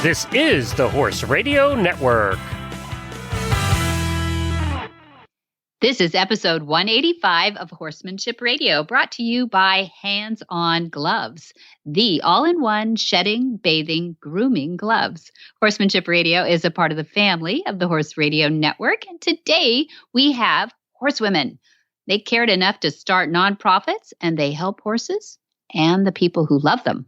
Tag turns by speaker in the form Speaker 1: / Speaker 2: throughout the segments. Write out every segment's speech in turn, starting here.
Speaker 1: This is the Horse Radio Network.
Speaker 2: This is episode 185 of Horsemanship Radio, brought to you by Hands On Gloves, the all-in-one shedding, bathing, grooming gloves. Horsemanship Radio is a part of the family of the Horse Radio Network, and today we have horsewomen. They cared enough to start nonprofits, and they help horses and the people who love them.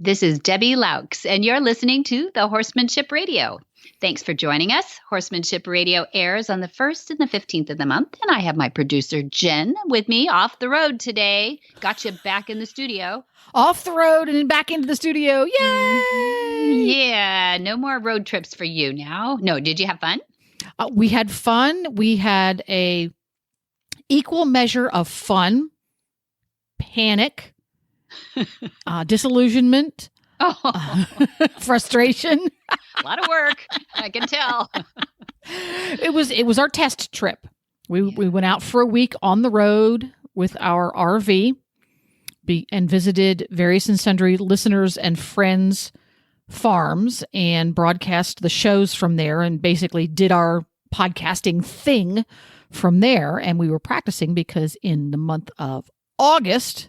Speaker 2: This is Debbie Laux, and you're listening to the Horsemanship Radio. Thanks for joining us. Horsemanship Radio airs on the 1st and the 15th of the month, and I have my producer, Jen, with me off the road today. Got you back in the studio.
Speaker 3: Off the road and back into the studio. Yay!
Speaker 2: Yeah, no more road trips for you now. No, did you have fun?
Speaker 3: We had fun. We had a equal measure of fun, panic, disillusionment, frustration.
Speaker 2: A lot of work, I can tell.
Speaker 3: It was our test trip. We went out for a week on the road with our RV and visited various and sundry listeners and friends' farms and broadcast the shows from there and basically did our podcasting thing from there. And we were practicing because in the month of August,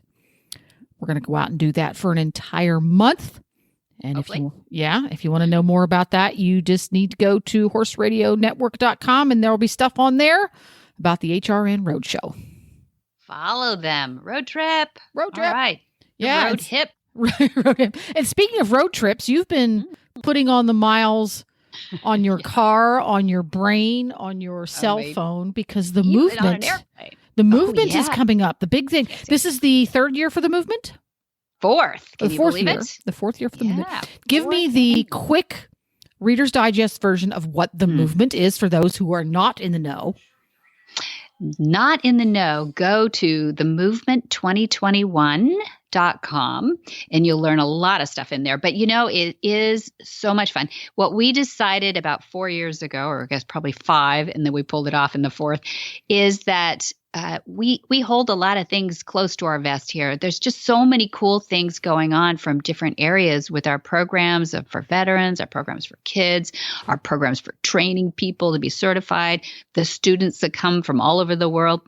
Speaker 3: we're going to go out and do that for an entire month. And if you want to know more about that, you just need to go to horseradionetwork.com and there will be stuff on there about the HRN Roadshow.
Speaker 2: Follow them. Road trip.
Speaker 3: Road trip.
Speaker 2: All right.
Speaker 3: Yeah.
Speaker 2: Road hip.
Speaker 3: Road hip. And speaking of road trips, you've been putting on the miles on your car, on your brain, on your cell phone because the movement. The movement is coming up. The big thing. This is the third year for the movement?
Speaker 2: Fourth. Can you believe it?
Speaker 3: The fourth year for the movement. Give me the quick Reader's Digest version of what the movement is for those who are not in the know.
Speaker 2: Not in the know, go to themovement2021.com and you'll learn a lot of stuff in there. But it is so much fun. What we decided about 4 years ago, or I guess probably 5, and then we pulled it off in the 4th, is that we hold a lot of things close to our vest here. There's just so many cool things going on from different areas with our programs for veterans, our programs for kids, our programs for training people to be certified, the students that come from all over the world,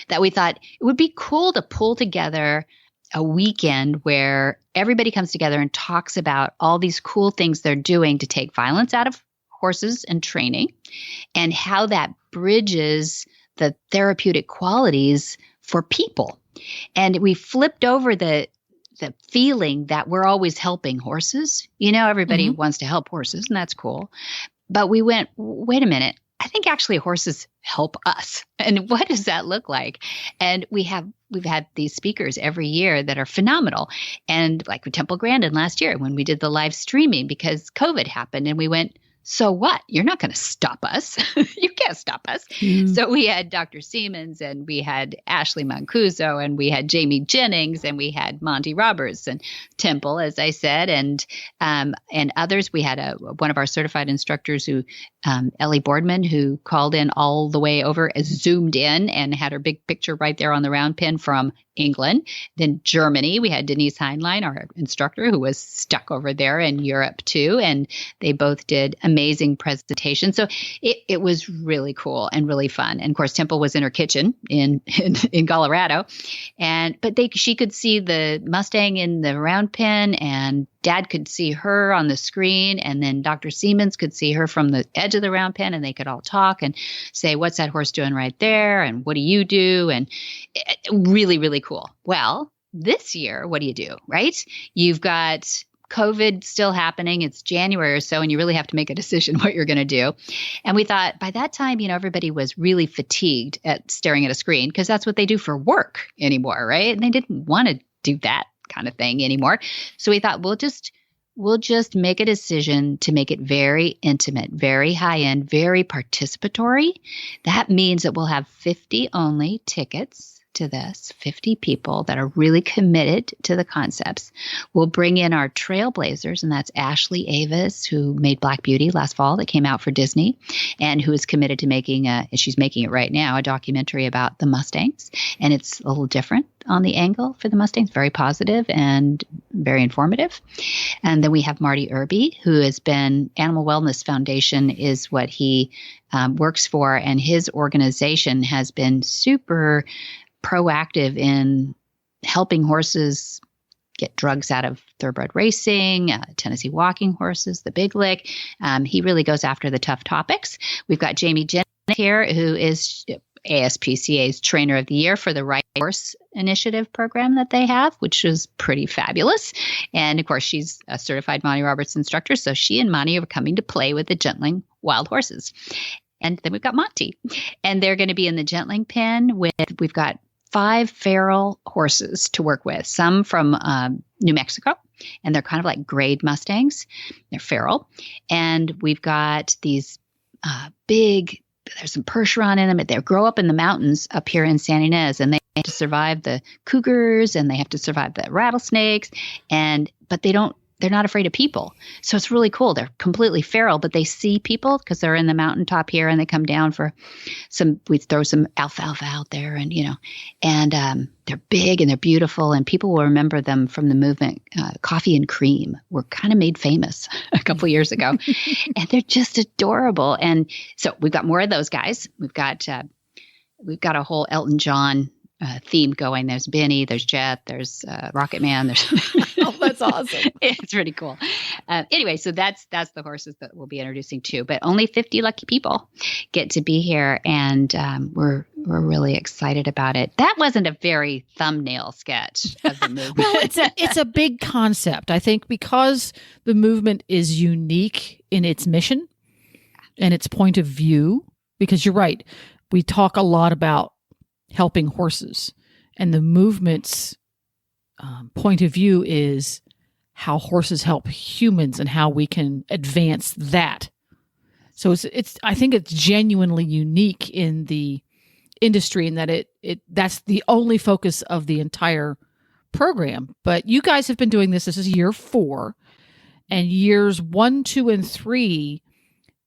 Speaker 2: that we thought it would be cool to pull together a weekend where everybody comes together and talks about all these cool things they're doing to take violence out of horses and training and how that bridges the therapeutic qualities for people. And we flipped over the feeling that we're always helping horses. Everybody wants to help horses, and that's cool. But we went, wait a minute, I think actually horses help us. And what does that look like? And we've had these speakers every year that are phenomenal. And like with Temple Grandin last year when we did the live streaming because COVID happened and we went, so what? You're not going to stop us. You can't stop us. So we had Dr. Siemens and we had Ashley Mancuso and we had Jamie Jennings and we had Monty Roberts and Temple, as I said, and others. We had one of our certified instructors Ellie Boardman, who called in all the way over, zoomed in and had her big picture right there on the round pin from England. Then Germany, we had Denise Heinlein, our instructor, who was stuck over there in Europe too. And they both did amazing presentations. So it was really cool and really fun. And of course, Temple was in her kitchen in Colorado. But she could see the Mustang in the round pen and Dad could see her on the screen, and then Dr. Siemens could see her from the edge of the round pen, and they could all talk and say, what's that horse doing right there? And what do you do? And really, really cool. Well, this year, what do you do, right? You've got COVID still happening. It's January or so, and you really have to make a decision what you're going to do. And we thought by that time, everybody was really fatigued at staring at a screen because that's what they do for work anymore, right? And they didn't want to do that kind of thing anymore. So we thought we'll just make a decision to make it very intimate, very high end, very participatory. That means that we'll have 50 only tickets to this, 50 people that are really committed to the concepts. We'll bring in our trailblazers, and that's Ashley Avis, who made Black Beauty last fall that came out for Disney, and who is committed to making and she's making it right now, a documentary about the Mustangs. And it's a little different on the angle for the Mustangs, very positive and very informative. And then we have Marty Irby, who has been Animal Wellness Foundation is what he works for, and his organization has been super proactive in helping horses get drugs out of thoroughbred racing, Tennessee walking horses, the Big Lick. He really goes after the tough topics. We've got Jamie Jennings here, who is ASPCA's Trainer of the Year for the Right Horse Initiative program that they have, which is pretty fabulous. And of course, she's a certified Monty Roberts instructor, so she and Monty are coming to play with the gentling wild horses. And then we've got Monty, and they're going to be in the gentling pen we've got 5 feral horses to work with, some from New Mexico, and they're kind of like grade Mustangs. They're feral. And we've got these big, there's some Percheron in them. They grow up in the mountains up here in San Ynez, and they have to survive the cougars, and they have to survive the rattlesnakes, but they're not afraid of people. So it's really cool. They're completely feral, but they see people because they're in the mountaintop here, and they come down for we throw some alfalfa out there, and, they're big and they're beautiful, and people will remember them from the movement. Coffee and Cream were kind of made famous a couple years ago, and they're just adorable. And so we've got more of those guys. We've got a whole Elton John theme going. There's Benny, there's Jet, there's Rocket Man. There's
Speaker 3: Oh, that's awesome.
Speaker 2: It's pretty cool. Anyway, so that's the horses that we'll be introducing too. But only 50 lucky people get to be here, and we're really excited about it. That wasn't a very thumbnail sketch of the movement.
Speaker 3: Well, it's a big concept. I think because the movement is unique in its mission and its point of view. Because you're right, we talk a lot about helping horses, and the movement's point of view is how horses help humans and how we can advance that. So I think it's genuinely unique in the industry in that that's the only focus of the entire program. But you guys have been doing this. This is year 4, and years 1, 2, and 3,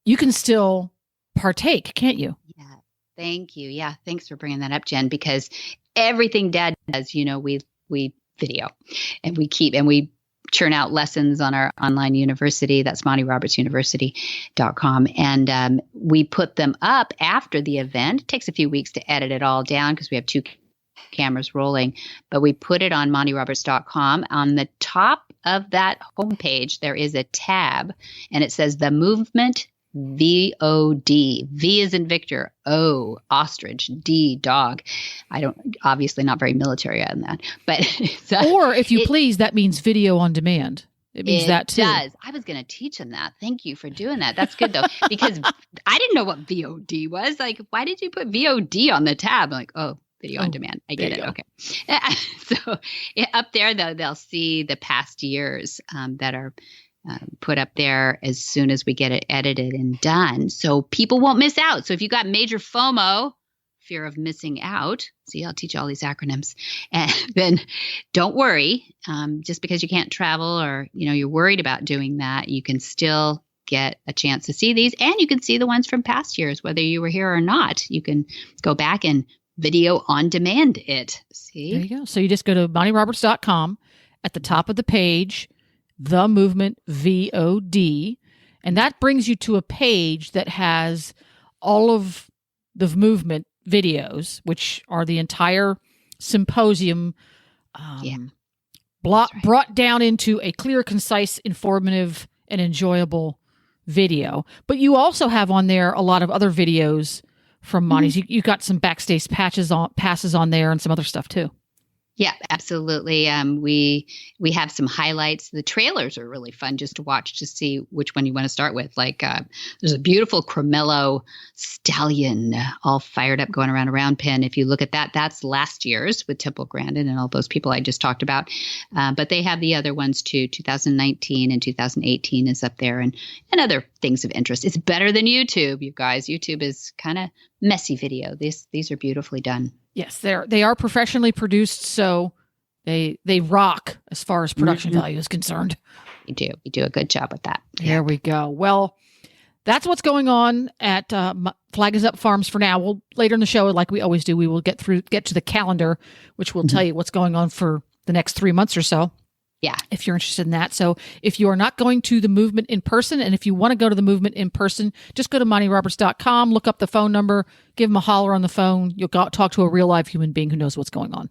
Speaker 3: you can still partake, can't you?
Speaker 2: Yeah. Thank you. Yeah. Thanks for bringing that up, Jen, because everything Dad does, we video, and we churn out lessons on our online university. That's MontyRobertsUniversity.com. And we put them up after the event. It takes a few weeks to edit it all down because we have 2 cameras rolling, but we put it on MontyRoberts.com. On the top of that homepage, there is a tab, and it says the movement VOD. V is in Victor, O ostrich, D dog. Obviously not very military on that, but
Speaker 3: or if you please, that means video on demand. It means that too. It
Speaker 2: does. I was going to teach them that. Thank you for doing that. That's good though, because I didn't know what VOD was. Like, why did you put VOD on the tab? I'm like, oh, video on demand. I get it. Okay. So up there though, they'll see the past years that are put up there as soon as we get it edited and done, so people won't miss out. So if you got major FOMO, fear of missing out, see, I'll teach all these acronyms, and then don't worry. Just because you can't travel or you're worried about doing that, you can still get a chance to see these, and you can see the ones from past years, whether you were here or not. You can go back and video on demand it. See,
Speaker 3: there you go. So you just go to MontyRoberts.com. At the top of the page, the movement VOD, and that brings you to a page that has all of the movement videos, which are the entire symposium brought down into a clear, concise, informative, and enjoyable video. But you also have on there a lot of other videos from Monty's. Mm-hmm. You got some backstage passes on there and some other stuff too.
Speaker 2: Yeah, absolutely. We have some highlights. The trailers are really fun just to watch to see which one you want to start with. Like there's a beautiful Cremello stallion all fired up going around a round pen. If you look at that, that's last year's with Temple Grandin and all those people I just talked about. But they have the other ones too. 2019 and 2018 is up there, and other things of interest. It's better than YouTube, you guys. YouTube is kind of messy video. These are beautifully done.
Speaker 3: Yes, they are professionally produced, so they rock as far as production value is concerned.
Speaker 2: You do a good job with that.
Speaker 3: There we go. Well, that's what's going on at Flag is Up Farms for now. We'll later in the show, like we always do, we will get to the calendar, which will tell you what's going on for the next 3 months or so.
Speaker 2: Yeah.
Speaker 3: If you're interested in that. So if you are not going to the movement in person, and if you want to go to the movement in person, just go to MontyRoberts.com, look up the phone number, give them a holler on the phone. You'll talk to a real live human being who knows what's going on.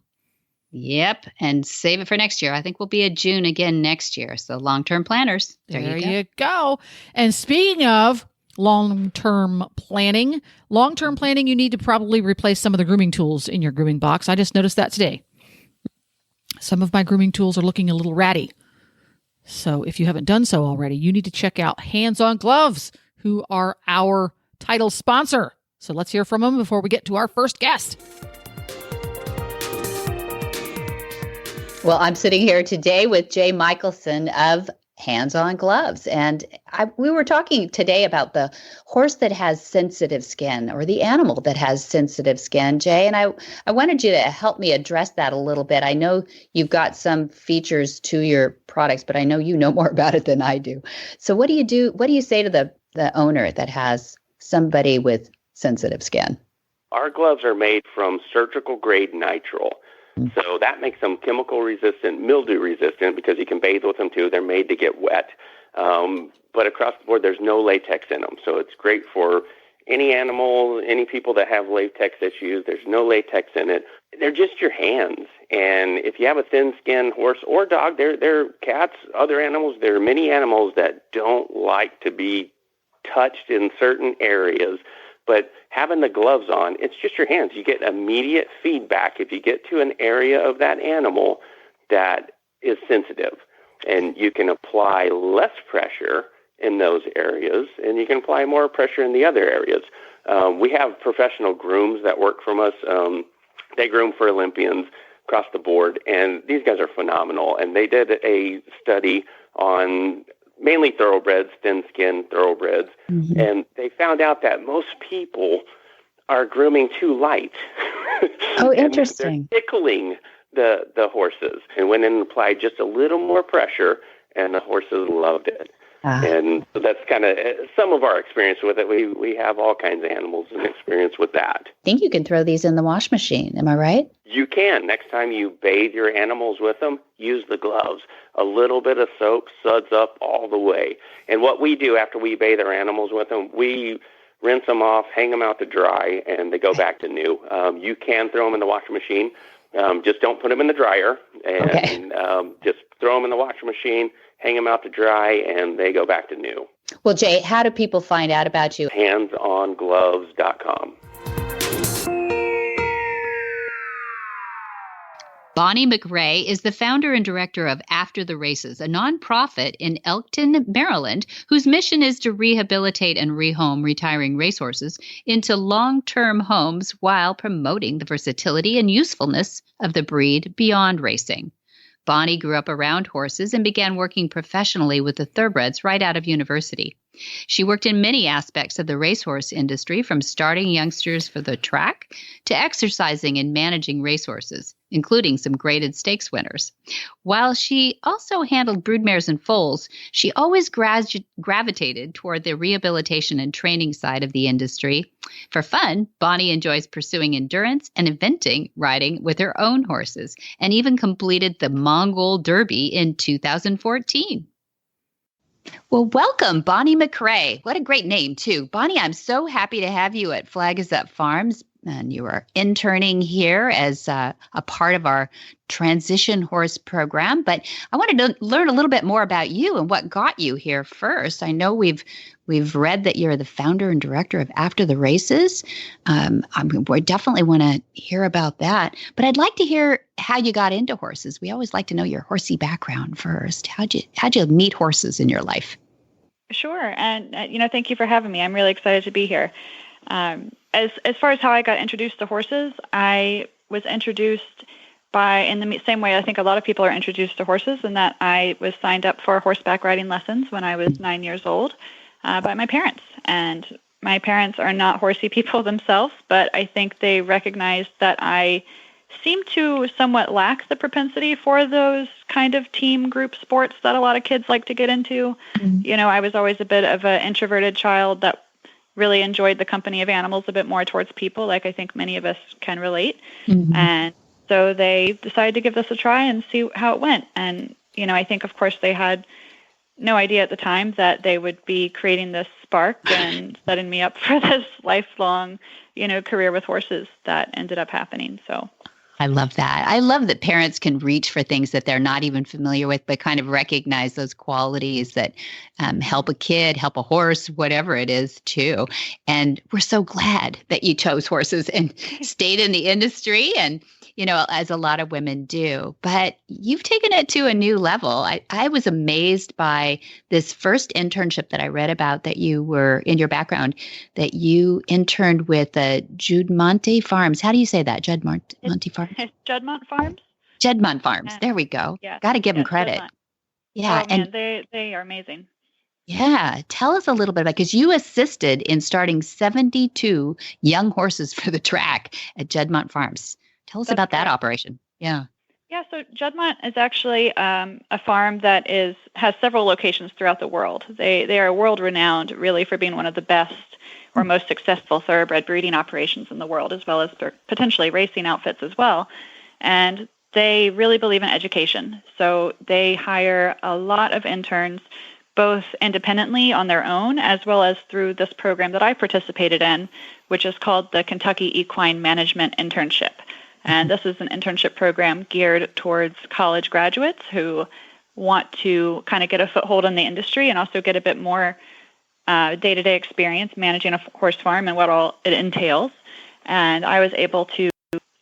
Speaker 2: Yep. And save it for next year. I think we'll be at June again next year. So long-term planners.
Speaker 3: There you go. And speaking of long-term planning, you need to probably replace some of the grooming tools in your grooming box. I just noticed that today. Some of my grooming tools are looking a little ratty. So if you haven't done so already, you need to check out Hands On Gloves, who are our title sponsor. So let's hear from them before we get to our first guest.
Speaker 4: Well, I'm sitting here today with Jay Michelson of Hands On Gloves. And we were talking today about the horse that has sensitive skin, or the animal that has sensitive skin, Jay. And I wanted you to help me address that a little bit. I know you've got some features to your products, but I know you know more about it than I do. So what do you do? What do you say to the owner that has somebody with sensitive skin?
Speaker 5: Our gloves are made from surgical grade nitrile. So that makes them chemical resistant, mildew resistant, because you can bathe with them too. They're made to get wet. But across the board, there's no latex in them. So it's great for any animal, any people that have latex issues. There's no latex in it. They're just your hands. And if you have a thin-skinned horse or dog, they're cats, other animals, there are many animals that don't like to be touched in certain areas. But having the gloves on, it's just your hands. You get immediate feedback if you get to an area of that animal that is sensitive. And you can apply less pressure in those areas, and you can apply more pressure in the other areas. We have professional grooms that work from us. They groom for Olympians across the board, and these guys are phenomenal. And they did a study on mainly thoroughbreds, thin-skinned thoroughbreds, and they found out that most people are grooming too light.
Speaker 4: Oh, interesting.
Speaker 5: They're tickling the horses, and went in and applied just a little more pressure, and the horses loved it. And so that's kind of some of our experience with it. We have all kinds of animals and experience with that.
Speaker 4: I think you can throw these in the wash machine. Am I right?
Speaker 5: You can. Next time you bathe your animals with them, use the gloves. A little bit of soap suds up all the way. And what we do after we bathe our animals with them, we rinse them off, hang them out to dry, and they go back to new. You can throw them in the washing machine. Just don't put them in the dryer. And just throw them in the washing machine, hang them out to dry, and they go back to new.
Speaker 4: Well, Jay, how do people find out about you?
Speaker 5: handsongloves.com.
Speaker 2: Bonnie McRae is the founder and director of After the Races, a nonprofit in Elkton, Maryland, whose mission is to rehabilitate and rehome retiring racehorses into long-term homes while promoting the versatility and usefulness of the breed beyond racing. Bonnie grew up around horses and began working professionally with the thoroughbreds right out of university. She worked in many aspects of the racehorse industry, from starting youngsters for the track to exercising and managing racehorses, including some graded stakes winners. While she also handled broodmares and foals, she always gravitated toward the rehabilitation and training side of the industry. For fun, Bonnie enjoys pursuing endurance and eventing riding with her own horses, and even completed the Mongol Derby in 2014. Well, welcome, Bonnie McRae. What a great name, too. Bonnie, I'm so happy to have you at Flag is Up Farms. And you are interning here as a part of our transition horse program. But I wanted to learn a little bit more about you and what got you here first. I know we've read that you're the founder and director of After the Races. We definitely want to hear about that. But I'd like to hear how you got into horses. We always like to know your horsey background first. How'd you meet horses in your life?
Speaker 6: Sure. And, thank you for having me. I'm really excited to be here. As far as how I got introduced to horses, I was introduced in the same way I think a lot of people are introduced to horses, in that I was signed up for horseback riding lessons when I was 9 years old by my parents. And my parents are not horsey people themselves, but I think they recognized that I seem to somewhat lack the propensity for those kind of team group sports that a lot of kids like to get into. Mm-hmm. I was always a bit of an introverted child that really enjoyed the company of animals a bit more towards people, like I think many of us can relate. Mm-hmm. And so they decided to give this a try and see how it went. And, I think, of course, they had no idea at the time that they would be creating this spark and setting me up for this lifelong, career with horses that ended up happening. So
Speaker 4: I love that. I love that parents can reach for things that they're not even familiar with, but kind of recognize those qualities that help a kid, help a horse, whatever it is, too. And we're so glad that you chose horses and stayed in the industry, and, as a lot of women do. But you've taken it to a new level. I was amazed by this first internship that I read about that you were in your background, that you interned with Juddmonte Farms. How do you say that? Juddmonte Farms?
Speaker 6: Juddmonte Farms?
Speaker 4: Juddmonte Farms. There we go.
Speaker 6: Yes,
Speaker 4: got to give them credit.
Speaker 6: Juddmonte.
Speaker 4: Yeah.
Speaker 6: Oh, man, they are amazing.
Speaker 4: Yeah. Tell us a little bit about, because you assisted in starting 72 young horses for the track at Juddmonte Farms. Tell us about that operation. Yeah.
Speaker 6: Yeah, so Juddmonte is actually a farm that has several locations throughout the world. They are world renowned, really, for being one of the best or most successful thoroughbred breeding operations in the world, as well as potentially racing outfits as well. And they really believe in education. So they hire a lot of interns, both independently on their own, as well as through this program that I participated in, which is called the Kentucky Equine Management Internship. And this is an internship program geared towards college graduates who want to kind of get a foothold in the industry and also get a bit more day-to-day experience managing a horse farm and what all it entails. And I was able to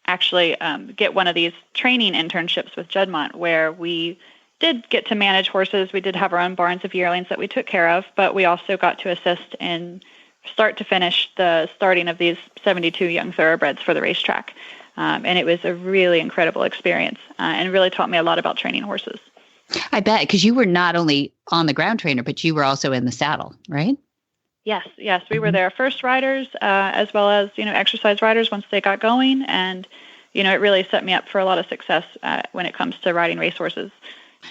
Speaker 6: actually get one of these training internships with Juddmonte, where we did get to manage horses. We did have our own barns of yearlings that we took care of, but we also got to assist in start to finish the starting of these 72 young thoroughbreds for the racetrack. And it was a really incredible experience and really taught me a lot about training horses.
Speaker 4: I bet, because you were not only on the ground trainer, but you were also in the saddle, right?
Speaker 6: Yes. We were their first riders, as well as, exercise riders once they got going. And, it really set me up for a lot of success when it comes to riding racehorses.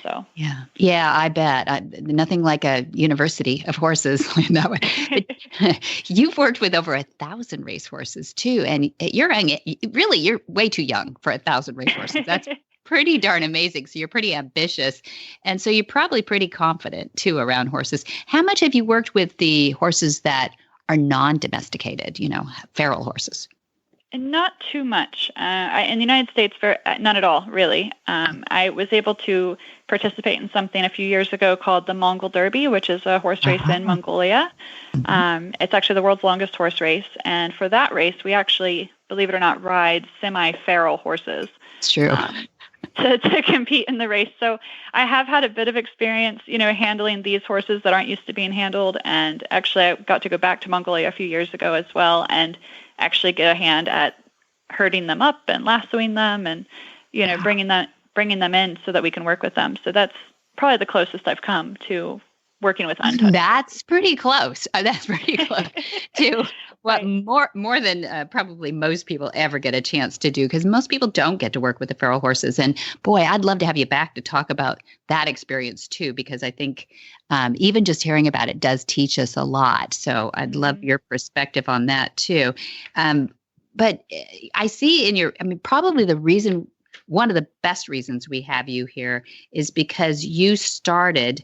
Speaker 6: So yeah, I bet. Nothing like a university of horses that way. But you've worked with over 1,000 racehorses too, and you're way too young for 1,000 racehorses. That's pretty darn amazing. So you're pretty ambitious, and so you're probably pretty confident too around horses. How much have you worked with the horses that are non-domesticated? Feral horses. Not too much. In the United States, none at all, really. I was able to participate in something a few years ago called the Mongol Derby, which is a horse race in Mongolia. It's actually the world's longest horse race. And for that race, we actually, believe it or not, ride semi-feral horses.
Speaker 4: It's true.
Speaker 6: To compete in the race. So I have had a bit of experience, handling these horses that aren't used to being handled. And actually, I got to go back to Mongolia a few years ago as well and actually get a hand at herding them up and lassoing them and, bringing them in so that we can work with them. So that's probably the closest I've come to working with untouched.
Speaker 4: That's pretty close. That's pretty close to what more than probably most people ever get a chance to do, because most people don't get to work with the feral horses. And boy, I'd love to have you back to talk about that experience too, because I think even just hearing about it does teach us a lot. So I'd love your perspective on that too. But I see probably one of the best reasons we have you here is because you started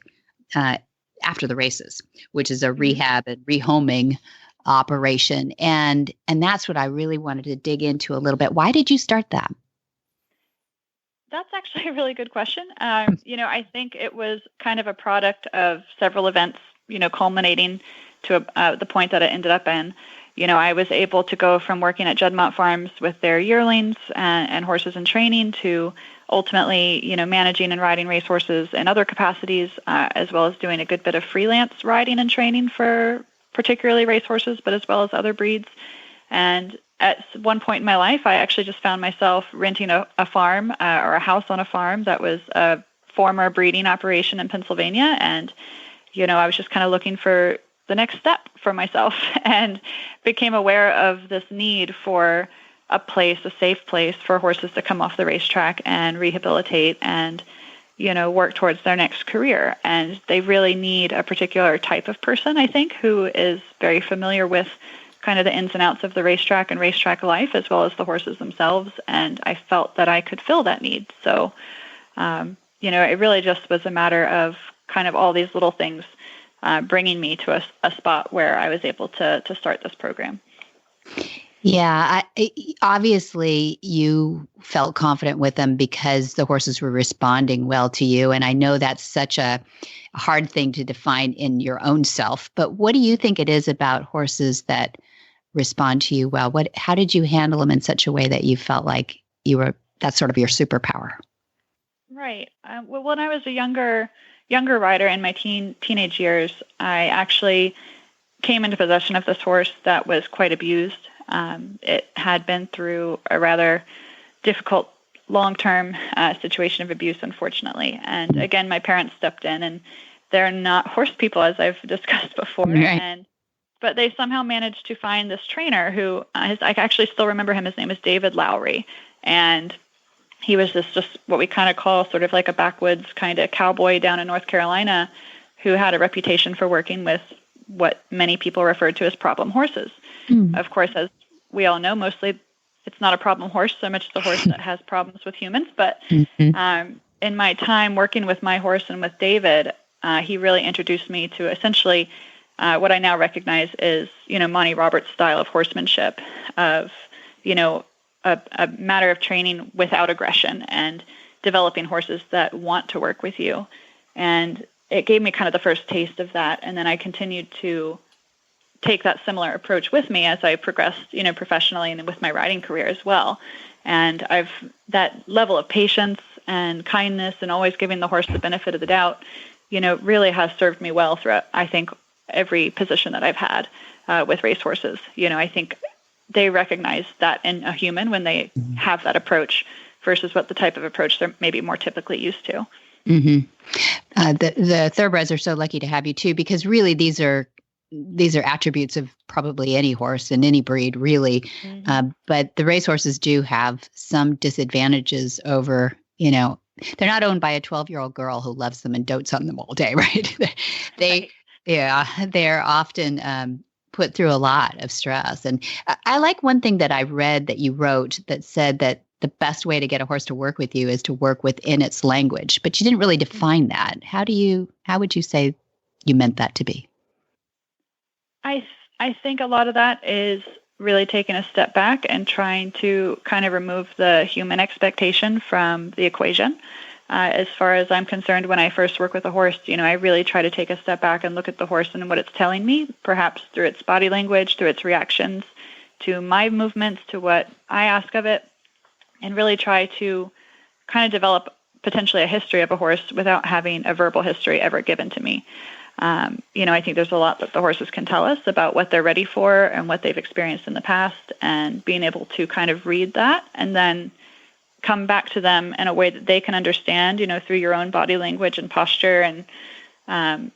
Speaker 4: after the races, which is a rehab and rehoming operation. And that's what I really wanted to dig into a little bit. Why did you start that?
Speaker 6: That's actually a really good question. I think it was kind of a product of several events, culminating to the point that it ended up in. I was able to go from working at Juddmonte Farms with their yearlings and horses in training to ultimately, managing and riding racehorses in other capacities, as well as doing a good bit of freelance riding and training for particularly racehorses, but as well as other breeds. And at one point in my life, I actually just found myself renting a farm or a house on a farm that was a former breeding operation in Pennsylvania. And, I was just kind of looking for the next step for myself and became aware of this need for a safe place for horses to come off the racetrack and rehabilitate and, work towards their next career. And they really need a particular type of person, I think, who is very familiar with kind of the ins and outs of the racetrack and racetrack life, as well as the horses themselves. And I felt that I could fill that need. So, it really just was a matter of kind of all these little things bringing me to a spot where I was able to start this program.
Speaker 4: Yeah, obviously you felt confident with them because the horses were responding well to you. And I know that's such a hard thing to define in your own self. But what do you think it is about horses that respond to you well? How did you handle them in such a way that you felt like that's sort of your superpower?
Speaker 6: Right. Well, when I was a younger rider in my teenage years, I actually came into possession of this horse that was quite abused. It had been through a rather difficult long-term situation of abuse, unfortunately. And again, my parents stepped in, and they're not horse people, as I've discussed before.
Speaker 4: Right.
Speaker 6: But they somehow managed to find this trainer who, I actually still remember him. His name is David Lowry. And he was just what we kind of call sort of like a backwoods kind of cowboy down in North Carolina who had a reputation for working with what many people referred to as problem horses. Of course, as we all know, mostly it's not a problem horse so much the horse that has problems with humans. But in my time working with my horse and with David, he really introduced me to essentially what I now recognize is, Monty Roberts' style of horsemanship, of, a matter of training without aggression and developing horses that want to work with you. And it gave me kind of the first taste of that. And then I continued to take that similar approach with me as I progressed, professionally and with my riding career as well. And that level of patience and kindness and always giving the horse the benefit of the doubt, really has served me well throughout, I think, every position that I've had with racehorses. I think they recognize that in a human when they have that approach versus what the type of approach they're maybe more typically used to.
Speaker 4: Mm-hmm. The thoroughbreds are so lucky to have you too, because really these are attributes of probably any horse in any breed, really. But the racehorses do have some disadvantages over, they're not owned by a 12-year-old girl who loves them and dotes on them all day, right? They're often put through a lot of stress. And I like one thing that I read that you wrote that said that the best way to get a horse to work with you is to work within its language, but you didn't really define that. How would you say you meant that to be?
Speaker 6: I think a lot of that is really taking a step back and trying to kind of remove the human expectation from the equation. As far as I'm concerned, when I first work with a horse, I really try to take a step back and look at the horse and what it's telling me, perhaps through its body language, through its reactions to my movements, to what I ask of it, and really try to kind of develop potentially a history of a horse without having a verbal history ever given to me. I think there's a lot that the horses can tell us about what they're ready for and what they've experienced in the past, and being able to kind of read that and then come back to them in a way that they can understand, through your own body language and posture and, kind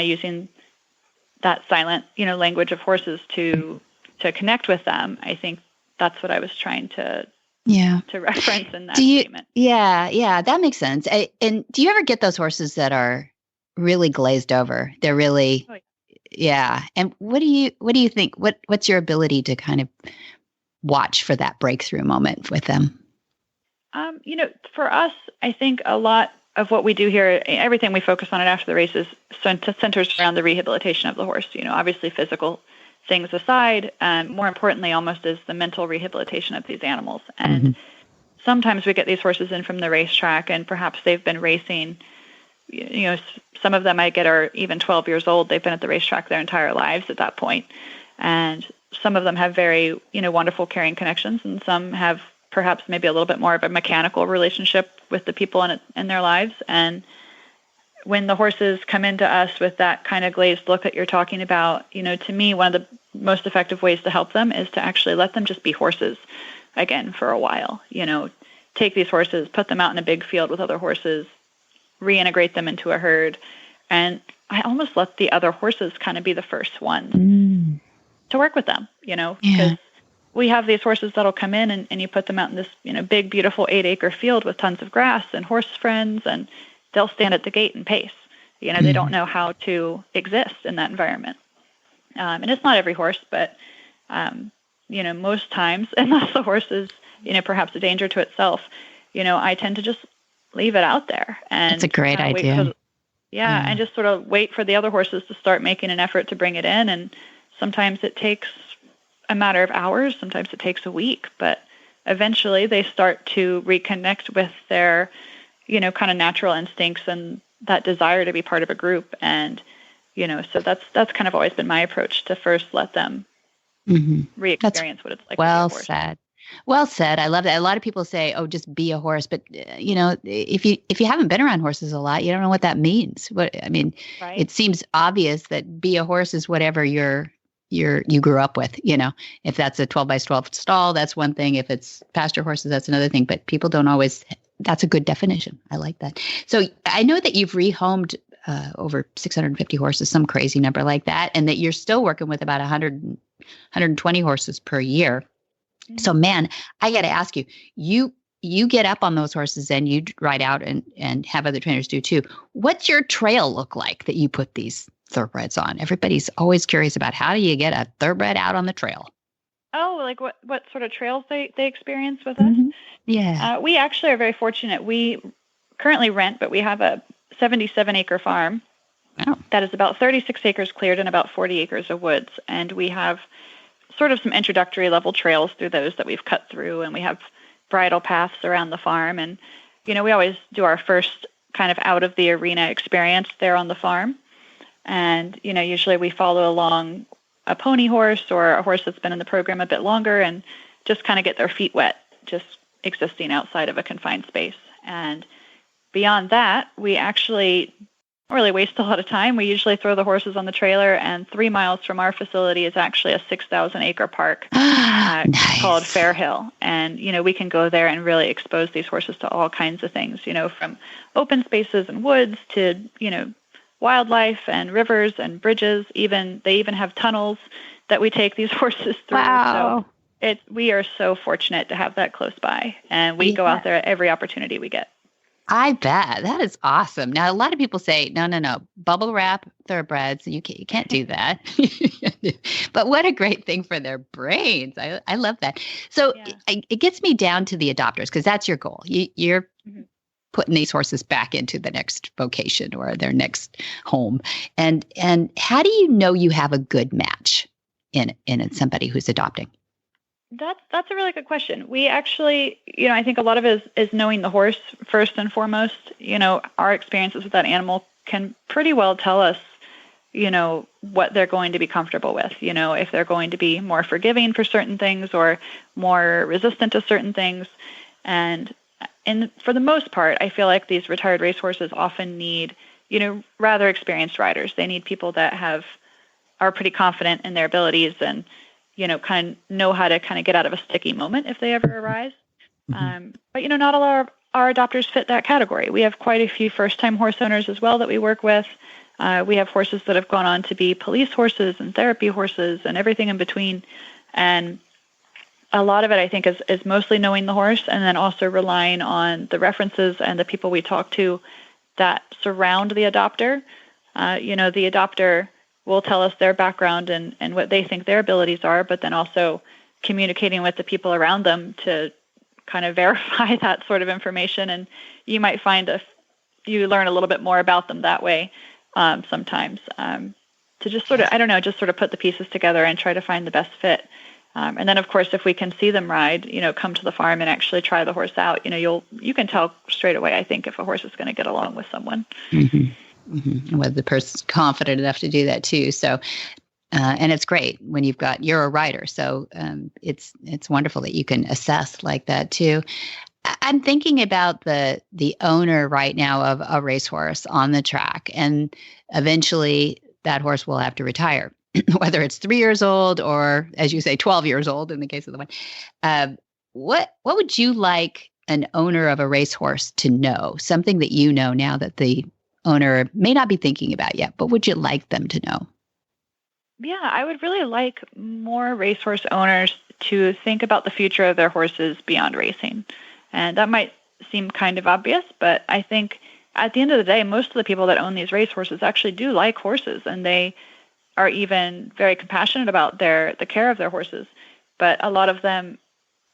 Speaker 6: of using that silent, language of horses to connect with them. I think that's what I was trying to reference in that statement.
Speaker 4: Yeah, that makes sense. And do you ever get those horses that are really glazed over? They're really, yeah. And what do you think? What's your ability to kind of watch for that breakthrough moment with them?
Speaker 6: For us, I think a lot of what we do here, everything we focus on it after the races centers around the rehabilitation of the horse. Obviously physical things aside, more importantly almost is the mental rehabilitation of these animals. And sometimes we get these horses in from the racetrack and perhaps they've been racing, some of them I get are even 12 years old. They've been at the racetrack their entire lives at that point. And some of them have very, wonderful caring connections, and some have perhaps maybe a little bit more of a mechanical relationship with the people in their lives. And when the horses come into us with that kind of glazed look that you're talking about, to me, one of the most effective ways to help them is to actually let them just be horses again for a while. Take these horses, put them out in a big field with other horses, reintegrate them into a herd, And I almost let the other horses kind of be the first ones to work with them, because we have these horses that'll come in and you put them out in this, big, beautiful 8-acre field with tons of grass and horse friends, and they'll stand at the gate and pace. They don't know how to exist in that environment. And it's not every horse, but, most times, unless the horse is, perhaps a danger to itself, I tend to just leave it out there. And
Speaker 2: that's a great idea.
Speaker 6: And just sort of wait for the other horses to start making an effort to bring it in. And sometimes it takes a matter of hours, sometimes it takes a week, but eventually they start to reconnect with their, kind of natural instincts and that desire to be part of a group. And, so that's kind of always been my approach, to first let them re-experience what it's like.
Speaker 2: Well said. Well said. I love that. A lot of people say, "Oh, just be a horse," but if you haven't been around horses a lot, you don't know what that means. It seems obvious that be a horse is whatever you grew up with. If that's a 12-by-12 stall, that's one thing. If it's pasture horses, that's another thing. But people don't always. That's a good definition. I like that. So I know that you've rehomed over 650 horses, some crazy number like that, and that you're still working with about 120 horses per year. So, man, I got to ask you, you get up on those horses and you ride out and have other trainers do too. What's your trail look like that you put these thoroughbreds on? Everybody's always curious about, how do you get a thoroughbred out on the trail?
Speaker 6: Oh, like what sort of trails they experience with us?
Speaker 2: Yeah.
Speaker 6: We actually are very fortunate. We currently rent, but we have a 77-acre farm that is about 36 acres cleared and about 40 acres of woods. And we have sort of some introductory level trails through those that we've cut through, and we have bridle paths around the farm. And, we always do our first kind of out of the arena experience there on the farm. And, usually we follow along a pony horse or a horse that's been in the program a bit longer and just kind of get their feet wet, just existing outside of a confined space. And beyond that, we actually don't really waste a lot of time. We usually throw the horses on the trailer, and 3 miles from our facility is actually a 6,000-acre park
Speaker 2: Nice.
Speaker 6: called Fairhill. And, we can go there and really expose these horses to all kinds of things, from open spaces and woods to, wildlife and rivers and bridges. They even have tunnels that we take these horses through.
Speaker 2: Wow.
Speaker 6: So we are so fortunate to have that close by, and we go out there at every opportunity we get.
Speaker 2: I bet. That is awesome. Now, a lot of people say, no, bubble wrap thoroughbreds. You can't do that. But what a great thing for their brains. I love that. So it gets me down to the adopters, because that's your goal. You're putting these horses back into the next vocation or their next home. And how do you know you have a good match in somebody who's adopting?
Speaker 6: That's a really good question. We actually, I think a lot of it is knowing the horse first and foremost. Our experiences with that animal can pretty well tell us, what they're going to be comfortable with, if they're going to be more forgiving for certain things or more resistant to certain things. And for the most part, I feel like these retired racehorses often need, rather experienced riders. They need people that are pretty confident in their abilities and, kind of know how to kind of get out of a sticky moment if they ever arise. But, not all our adopters fit that category. We have quite a few first-time horse owners as well that we work with. We have horses that have gone on to be police horses and therapy horses and everything in between. And a lot of it, I think, is mostly knowing the horse, and then also relying on the references and the people we talk to that surround the adopter. The adopter will tell us their background and what they think their abilities are, but then also communicating with the people around them to kind of verify that sort of information. And you might find you learn a little bit more about them that way sometimes, to just sort of, just sort of put the pieces together and try to find the best fit. And then, of course, if we can see them ride, come to the farm and actually try the horse out, you can tell straight away, I think, if a horse is going to get along with someone.
Speaker 2: Whether the person's confident enough to do that too. So, and it's great when you're a rider. So it's wonderful that you can assess like that too. I'm thinking about the owner right now of a racehorse on the track, and eventually that horse will have to retire, whether it's 3 years old or, as you say, 12 years old in the case of the one. What would you like an owner of a racehorse to know? Something that you know now that the
Speaker 4: owner may not be thinking about yet, but would you like them to know?
Speaker 6: Yeah, I would really like more racehorse owners to think about the future of their horses beyond racing. And that might seem kind of obvious, but I think at the end of the day, most of the people that own these racehorses actually do like horses, and they are even very compassionate about the care of their horses. But a lot of them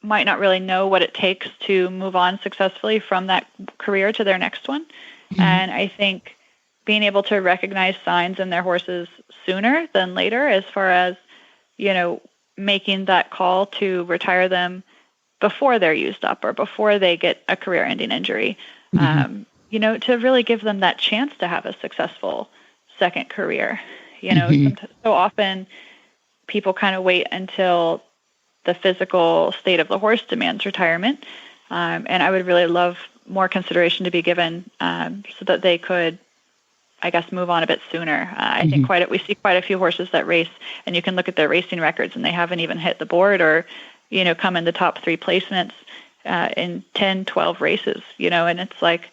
Speaker 6: might not really know what it takes to move on successfully from that career to their next one. Mm-hmm. And I think being able to recognize signs in their horses sooner than later, as far as, making that call to retire them before they're used up or before they get a career-ending injury, mm-hmm. To really give them that chance to have a successful second career. Mm-hmm. So often people kind of wait until the physical state of the horse demands retirement. And I would really love more consideration to be given so that they could, I guess, move on a bit sooner. I think we see quite a few horses that race, and you can look at their racing records, and they haven't even hit the board or, come in the top 3 placements in 10, 12 races, and it's like,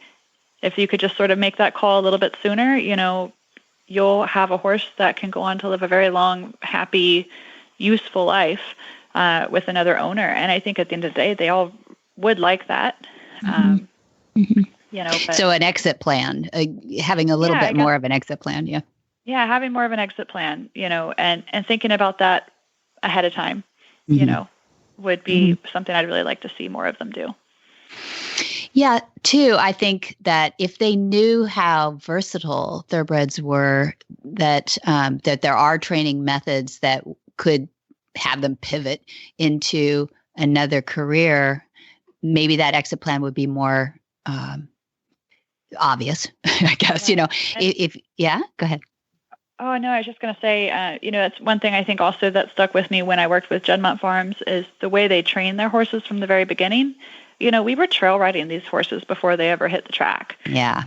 Speaker 6: if you could just sort of make that call a little bit sooner, you'll have a horse that can go on to live a very long, happy, useful life with another owner. And I think at the end of the day, they all would like that. But,
Speaker 4: so an exit plan, having a little bit more of an exit plan. Yeah.
Speaker 6: Yeah. Having more of an exit plan, and thinking about that ahead of time, would be something I'd really like to see more of them do.
Speaker 4: Yeah, too, I think that if they knew how versatile thoroughbreds were, that there are training methods that could have them pivot into another career, maybe that exit plan would be more obvious, I guess. Go ahead.
Speaker 6: Oh, no, I was just going to say, that's one thing I think also that stuck with me when I worked with Juddmonte Farms is the way they train their horses from the very beginning. We were trail riding these horses before they ever hit the track.
Speaker 4: Yeah.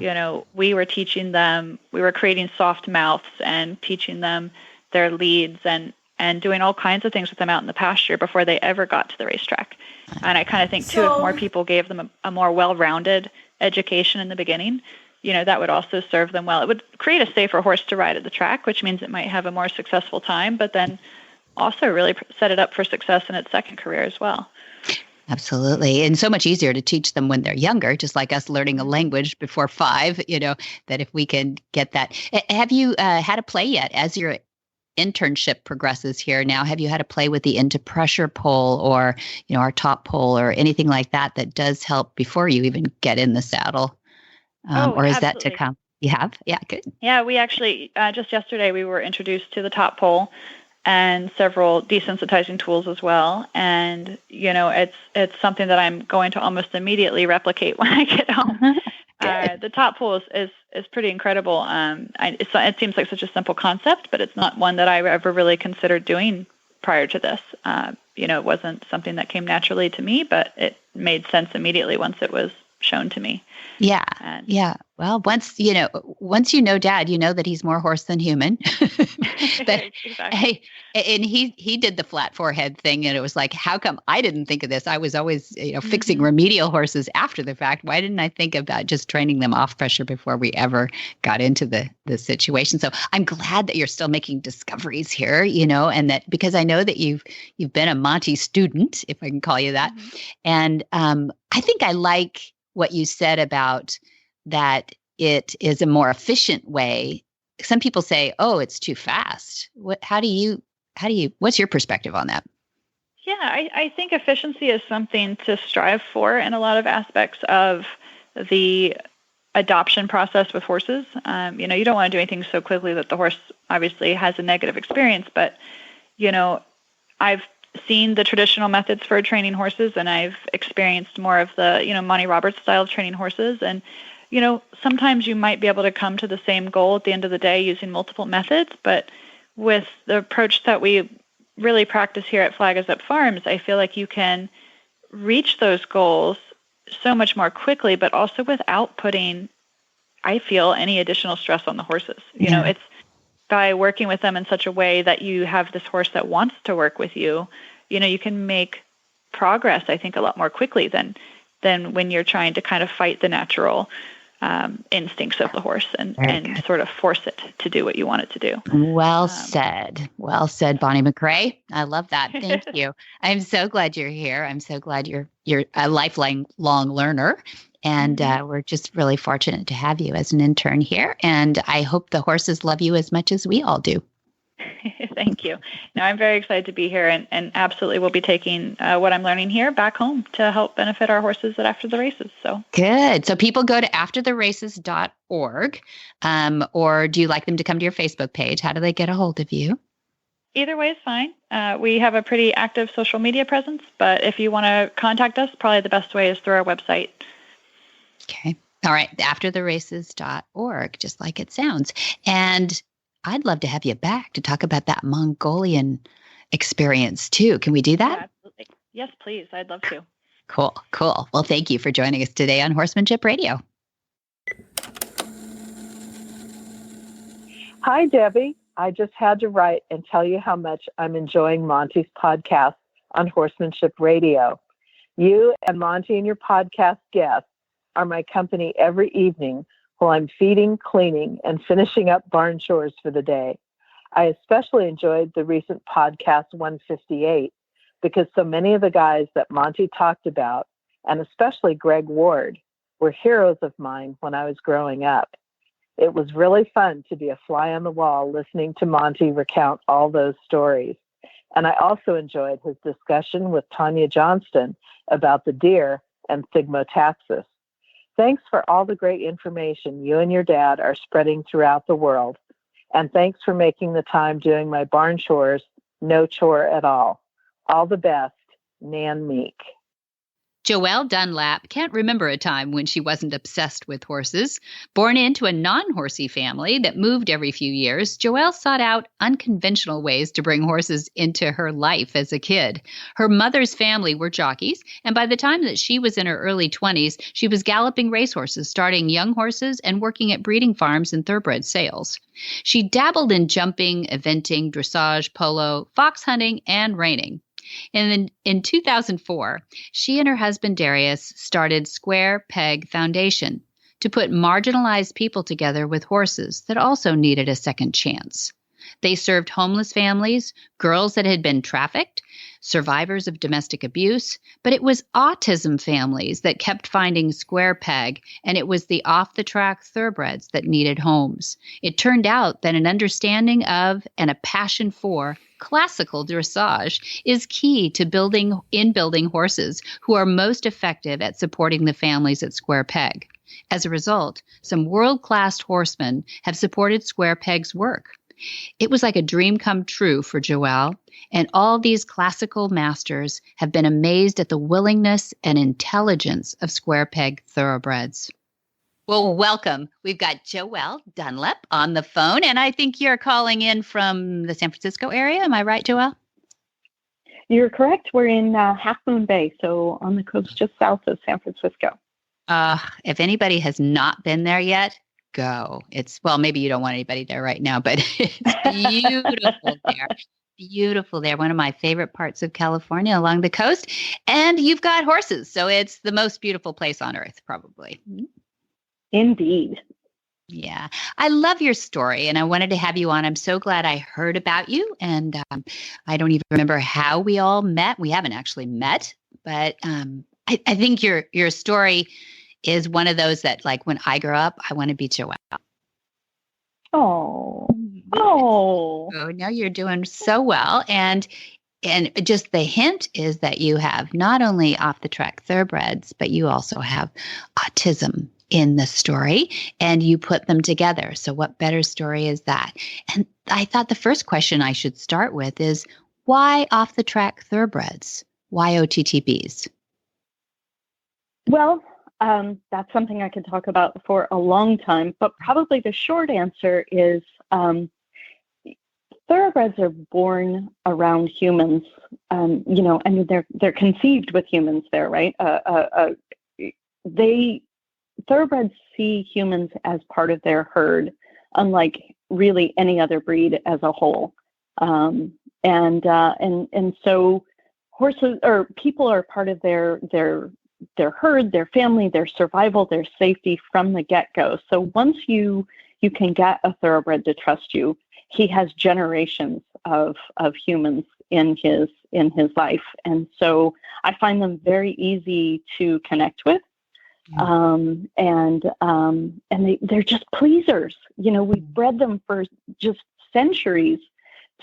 Speaker 6: We were teaching them, we were creating soft mouths and teaching them their leads and doing all kinds of things with them out in the pasture before they ever got to the racetrack. And I kind of think, too, if more people gave them a more well-rounded education in the beginning, that would also serve them well. It would create a safer horse to ride at the track, which means it might have a more successful time, but then also really set it up for success in its second career as well.
Speaker 4: Absolutely. And so much easier to teach them when they're younger, just like us learning a language before 5, that if we can get that. Have you had a play yet as your internship progresses here now? Have you had a play with the into pressure pole or, our top pole or anything like that does help before you even get in the saddle? Or is that to come? You have? Yeah, good.
Speaker 6: Yeah, we actually, just yesterday, we were introduced to the top pole and several desensitizing tools as well. And, it's something that I'm going to almost immediately replicate when I get home. The top pole is pretty incredible. It seems like such a simple concept, but it's not one that I ever really considered doing prior to this. It wasn't something that came naturally to me, but it made sense immediately once it was shown to me.
Speaker 4: Yeah. Yeah. Well, once you know Dad, you know that he's more horse than human. But
Speaker 6: exactly.
Speaker 4: Hey, and he did the flat forehead thing, and it was like, how come I didn't think of this? I was always, fixing remedial horses after the fact. Why didn't I think about just training them off pressure before we ever got into the situation? So I'm glad that you're still making discoveries here, and that because I know that you've been a Monty student, if I can call you that. And I think I like what you said about that it is a more efficient way. Some people say, oh, it's too fast. What's your perspective on that?
Speaker 6: Yeah, I think efficiency is something to strive for in a lot of aspects of the adoption process with horses. You don't want to do anything so quickly that the horse obviously has a negative experience, but, I've seen the traditional methods for training horses, and I've experienced more of the, Monty Roberts style of training horses. And, sometimes you might be able to come to the same goal at the end of the day using multiple methods, but with the approach that we really practice here at Flag Is Up Farms, I feel like you can reach those goals so much more quickly, but also without putting, I feel, any additional stress on the horses. It's by working with them in such a way that you have this horse that wants to work with you, you can make progress, I think, a lot more quickly than when you're trying to kind of fight the natural instincts of the horse and sort of force it to do what you want it to do.
Speaker 4: Well said. Well said, Bonnie McRae. I love that. Thank you. I'm so glad you're here. I'm so glad you're a lifelong learner. And we're just really fortunate to have you as an intern here. And I hope the horses love you as much as we all do.
Speaker 6: Thank you. No, I'm very excited to be here and absolutely will be taking what I'm learning here back home to help benefit our horses at After the Races. So
Speaker 4: good. So people go to aftertheraces.org, or do you like them to come to your Facebook page? How do they get a hold of you?
Speaker 6: Either way is fine. We have a pretty active social media presence, but if you want to contact us, probably the best way is through our website.
Speaker 4: Okay. All right. Aftertheraces.org, just like it sounds. And I'd love to have you back to talk about that Mongolian experience too. Can we do that?
Speaker 6: Yeah, absolutely. Yes, please. I'd love to.
Speaker 4: Cool. Well, thank you for joining us today on Horsemanship Radio.
Speaker 7: Hi, Debbie. I just had to write and tell you how much I'm enjoying Monty's podcast on Horsemanship Radio. You and Monty and your podcast guests are my company every evening while I'm feeding, cleaning, and finishing up barn chores for the day. I especially enjoyed the recent podcast 158 because so many of the guys that Monty talked about, and especially Greg Ward, were heroes of mine when I was growing up. It was really fun to be a fly on the wall listening to Monty recount all those stories. And I also enjoyed his discussion with Tanya Johnston about the deer and thigmotaxis. Thanks for all the great information you and your dad are spreading throughout the world. And thanks for making the time doing my barn chores no chore at all. All the best, Nan Meek.
Speaker 2: Joell Dunlap can't remember a time when she wasn't obsessed with horses. Born into a non-horsey family that moved every few years, Joell sought out unconventional ways to bring horses into her life as a kid. Her mother's family were jockeys, and by the time that she was in her early 20s, she was galloping racehorses, starting young horses and working at breeding farms and thoroughbred sales. She dabbled in jumping, eventing, dressage, polo, fox hunting, and reining. And then in 2004, she and her husband Darius started Square Peg Foundation to put marginalized people together with horses that also needed a second chance. They served homeless families, girls that had been trafficked, survivors of domestic abuse, but it was autism families that kept finding Square Peg, and it was the off-the-track thoroughbreds that needed homes. It turned out that an understanding of and a passion for classical dressage is key to building horses who are most effective at supporting the families at Square Peg. As a result, some world-class horsemen have supported Square Peg's work. It was like a dream come true for Joell, and all these classical masters have been amazed at the willingness and intelligence of Square Peg thoroughbreds. Well, welcome. We've got Joell Dunlap on the phone, and I think you're calling in from the San Francisco area. Am I right, Joell?
Speaker 8: You're correct. We're in Half Moon Bay, so on the coast just south of San Francisco.
Speaker 2: If anybody has not been there yet, go. Maybe you don't want anybody there right now, but it's beautiful there. Beautiful there. One of my favorite parts of California along the coast. And you've got horses, so it's the most beautiful place on earth, probably.
Speaker 8: Indeed.
Speaker 2: Yeah. I love your story, and I wanted to have you on. I'm so glad I heard about you, and I don't even remember how we all met. We haven't actually met, but I think your story is one of those that, like, when I grow up, I want to be Joell.
Speaker 8: Oh,
Speaker 2: No, you're doing so well. And just the hint is that you have not only off-the-track thoroughbreds, but you also have autism in the story, and you put them together. So what better story is that? And I thought the first question I should start with is, why off-the-track thoroughbreds? Why OTTBs?
Speaker 8: Well, that's something I could talk about for a long time, but probably the short answer is thoroughbreds are born around humans. They're conceived with humans there, right? Thoroughbreds see humans as part of their herd, unlike really any other breed as a whole. And so horses or people are part of their herd, their family, their survival, their safety from the get-go. So once you can get a thoroughbred to trust you, he has generations of humans in his life. And so I find them very easy to connect with. And they're just pleasers. We've bred them for just centuries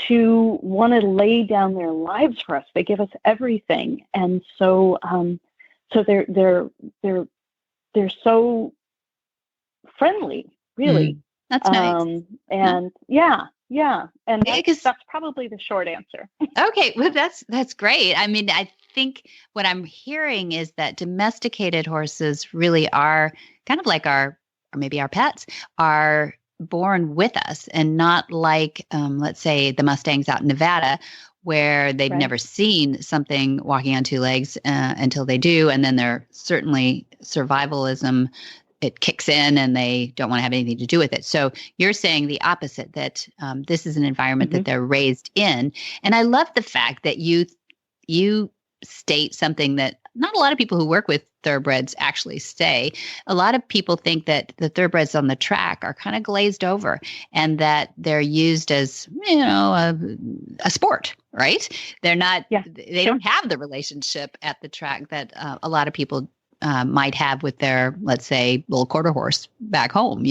Speaker 8: to want to lay down their lives for us. They give us everything. And so, they're so friendly, really.
Speaker 2: That's nice.
Speaker 8: And yeah. And that's probably the short answer.
Speaker 2: Okay. Well, that's great. I mean, I think what I'm hearing is that domesticated horses really are kind of like our pets are born with us, and not like, let's say, the Mustangs out in Nevada, where they've never seen something walking on two legs until they do. And then they're certainly survivalism, it kicks in and they don't want to have anything to do with it. So you're saying the opposite, that this is an environment that they're raised in. And I love the fact that you state something that not a lot of people who work with thoroughbreds actually say. A lot of people think that the thoroughbreds on the track are kind of glazed over and that they're used as, a sport, right? They're not, they don't have the relationship at the track that a lot of people might have with their, let's say, little quarter horse back home,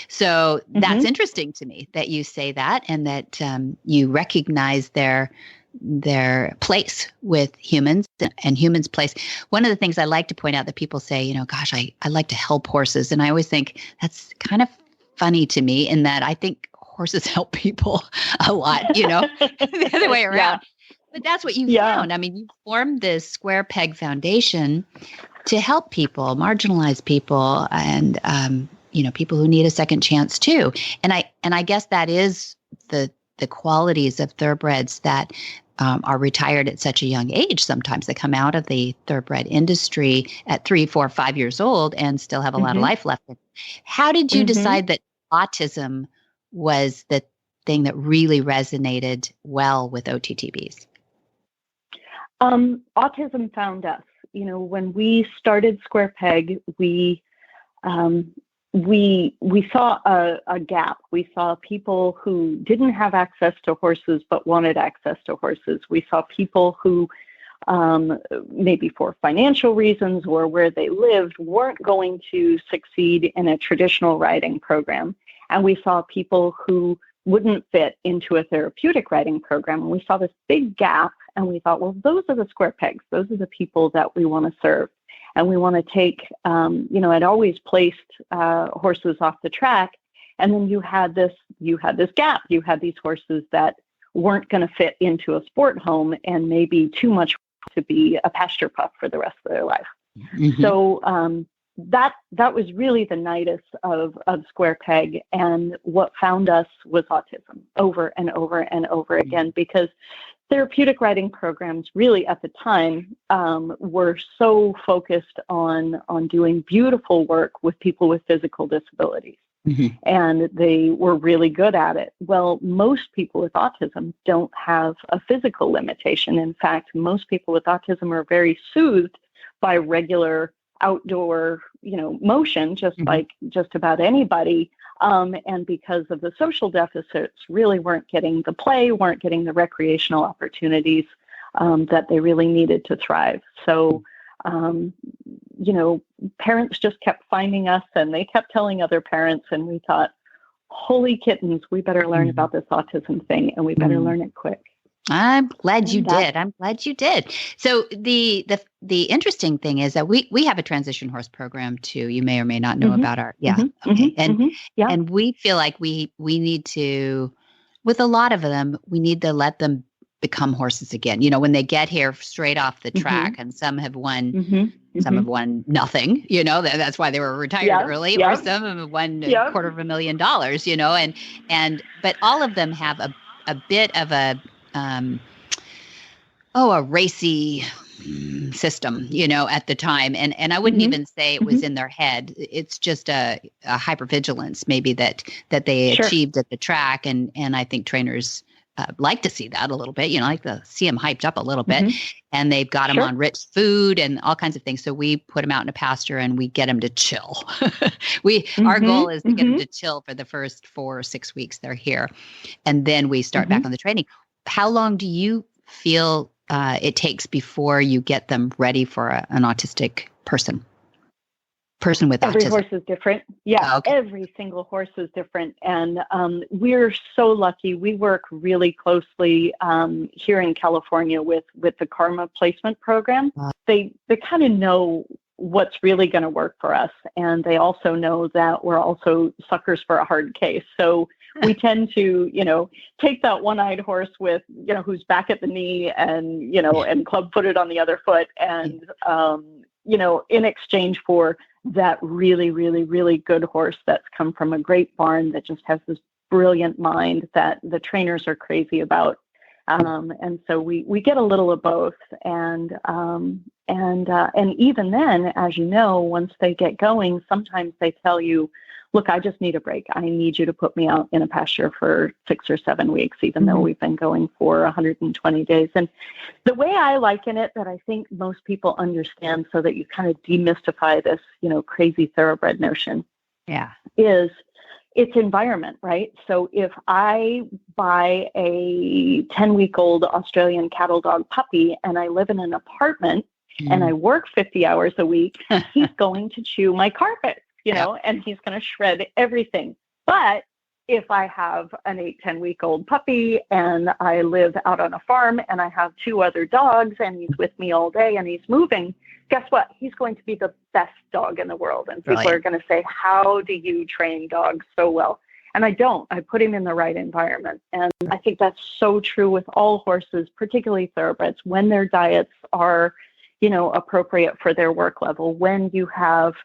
Speaker 2: So that's interesting to me that you say that, and that you recognize their place with humans and humans' place. One of the things I like to point out that people say, gosh, I like to help horses. And I always think that's kind of funny to me, in that I think horses help people a lot, the other way around. Yeah. But that's what you found. I mean, you formed this Square Peg Foundation to help people, marginalized people, and people who need a second chance too. And I guess that is the qualities of thoroughbreds that are retired at such a young age. Sometimes they come out of the thoroughbred industry at 3, 4, 5 years old and still have a lot of life left. How did you decide that autism was the thing that really resonated well with OTTBs?
Speaker 8: Autism found us. When we started Square Peg, we saw a gap. We saw people who didn't have access to horses but wanted access to horses. We saw people who, maybe for financial reasons or where they lived, weren't going to succeed in a traditional riding program. And we saw people who wouldn't fit into a therapeutic riding program. And we saw this big gap, and we thought, well, those are the Square Pegs. Those are the people that we want to serve. And we want to take, I'd always placed horses off the track. And then you had this gap. You had these horses that weren't going to fit into a sport home and maybe too much to be a pasture pup for the rest of their life. So that was really the nidus of Square Peg. And what found us was autism over and over and over again, because therapeutic riding programs really at the time were so focused on doing beautiful work with people with physical disabilities. And they were really good at it. Well, most people with autism don't have a physical limitation. In fact, most people with autism are very soothed by regular outdoor, motion, just like just about anybody. And because of the social deficits, really weren't getting the play, weren't getting the recreational opportunities that they really needed to thrive. So, parents just kept finding us, and they kept telling other parents, and we thought, holy kittens, we better learn about this autism thing, and we better learn it quick.
Speaker 2: I'm glad you did. I'm glad you did. So the interesting thing is that we have a transition horse program too. You may or may not know about our and we feel like we need to, with a lot of them, we need to let them become horses again. when they get here straight off the track, and some have won, some have won nothing. That's why they were retired early, or some of them have won $250,000. But all of them have a bit of a racy system, at the time. And I wouldn't even say it was in their head. It's just a hypervigilance maybe that they achieved at the track. And I think trainers like to see that a little bit, like to see them hyped up a little bit. And they've got them on rich food and all kinds of things. So we put them out in a pasture and we get them to chill. Our goal is to get them to chill for the first 4 or 6 weeks they're here. And then we start back on the training. How long do you feel it takes before you get them ready for an autistic person with
Speaker 8: every
Speaker 2: autism?
Speaker 8: Horse is different. Yeah,
Speaker 2: okay.
Speaker 8: Every single horse is different. And we're so lucky. We work really closely here in California with the Karma Placement Program. They kind of know what's really going to work for us. And they also know that we're also suckers for a hard case. So we tend to, take that one-eyed horse with, who's back at the knee and, and club-footed on the other foot. And, in exchange for that really, really, really good horse that's come from a great barn that just has this brilliant mind that the trainers are crazy about. And so we get a little of both. And even then, as you know, once they get going, sometimes they tell you, look, I just need a break. I need you to put me out in a pasture for 6 or 7 weeks, even though we've been going for 120 days. And the way I liken it, that I think most people understand so that you kind of demystify this, crazy thoroughbred notion, is it's environment, right? So if I buy a 10-week-old Australian cattle dog puppy and I live in an apartment and I work 50 hours a week, he's going to chew my carpet. And he's going to shred everything. But if I have an 8-10-week-old puppy and I live out on a farm and I have 2 other dogs and he's with me all day and he's moving, guess what? He's going to be the best dog in the world. And people are going to say, how do you train dogs so well? And I don't. I put him in the right environment. And I think that's so true with all horses, particularly thoroughbreds, when their diets are, appropriate for their work level, when you have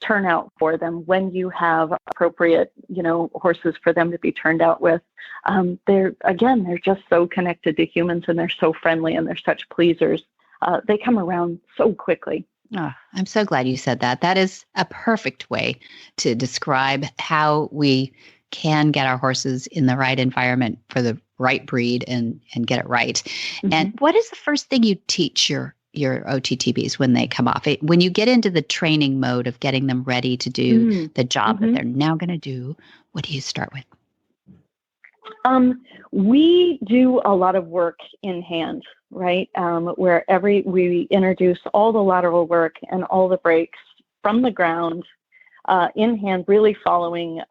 Speaker 8: turnout for them, when you have appropriate, horses for them to be turned out with. They're just so connected to humans and they're so friendly and they're such pleasers. They come around so quickly.
Speaker 2: Oh, I'm so glad you said that. That is a perfect way to describe how we can get our horses in the right environment for the right breed and get it right. And what is the first thing you teach your OTTBs when they come off? When you get into the training mode of getting them ready to do the job that they're now going to do, what do you start with?
Speaker 8: We do a lot of work in hand, right? Where we introduce all the lateral work and all the breaks from the ground in hand, really following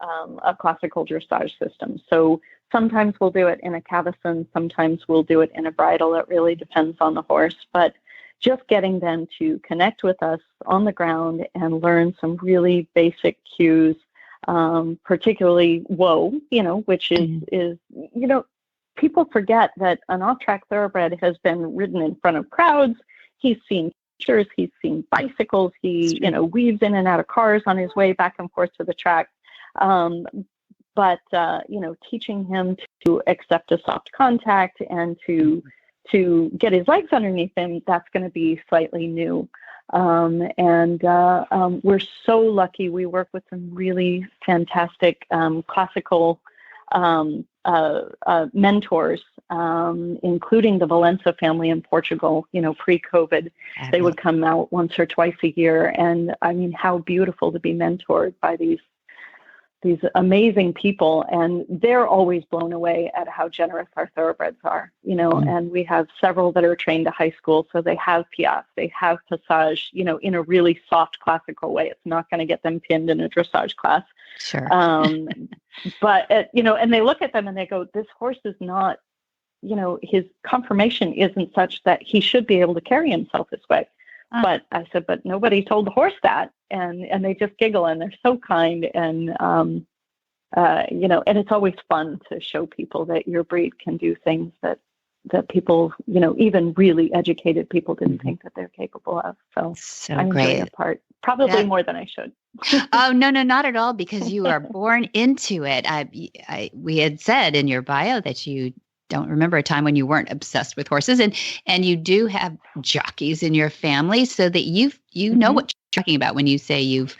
Speaker 8: a classical dressage system. So sometimes we'll do it in a cavesson, sometimes we'll do it in a bridle. It really depends on the horse, but just getting them to connect with us on the ground and learn some really basic cues, particularly whoa, which is people forget that an off-track thoroughbred has been ridden in front of crowds. He's seen pictures, he's seen bicycles, he, weaves in and out of cars on his way back and forth to the track. But teaching him to accept a soft contact and to get his legs underneath him, that's going to be slightly new. We're so lucky. We work with some really fantastic classical mentors, including the Valença family in Portugal. Pre-COVID, they would come out once or twice a year. And I mean, how beautiful to be mentored by these amazing people, and they're always blown away at how generous our thoroughbreds are, and we have several that are trained to high school, so they have piaffe, they have passage, in a really soft classical way. It's not going to get them pinned in a dressage class.
Speaker 2: Sure.
Speaker 8: But, and they look at them and they go, this horse is not, his conformation isn't such that he should be able to carry himself this way. But I said, but nobody told the horse that. And they just giggle and they're so kind. And, and it's always fun to show people that your breed can do things that people, even really educated people didn't think that they're capable of. So I enjoy that part, probably more than I should.
Speaker 2: Oh, no, not at all, because you are born into it. We had said in your bio that you don't remember a time when you weren't obsessed with horses, and you do have jockeys in your family, so that you know what you're talking about when you say you've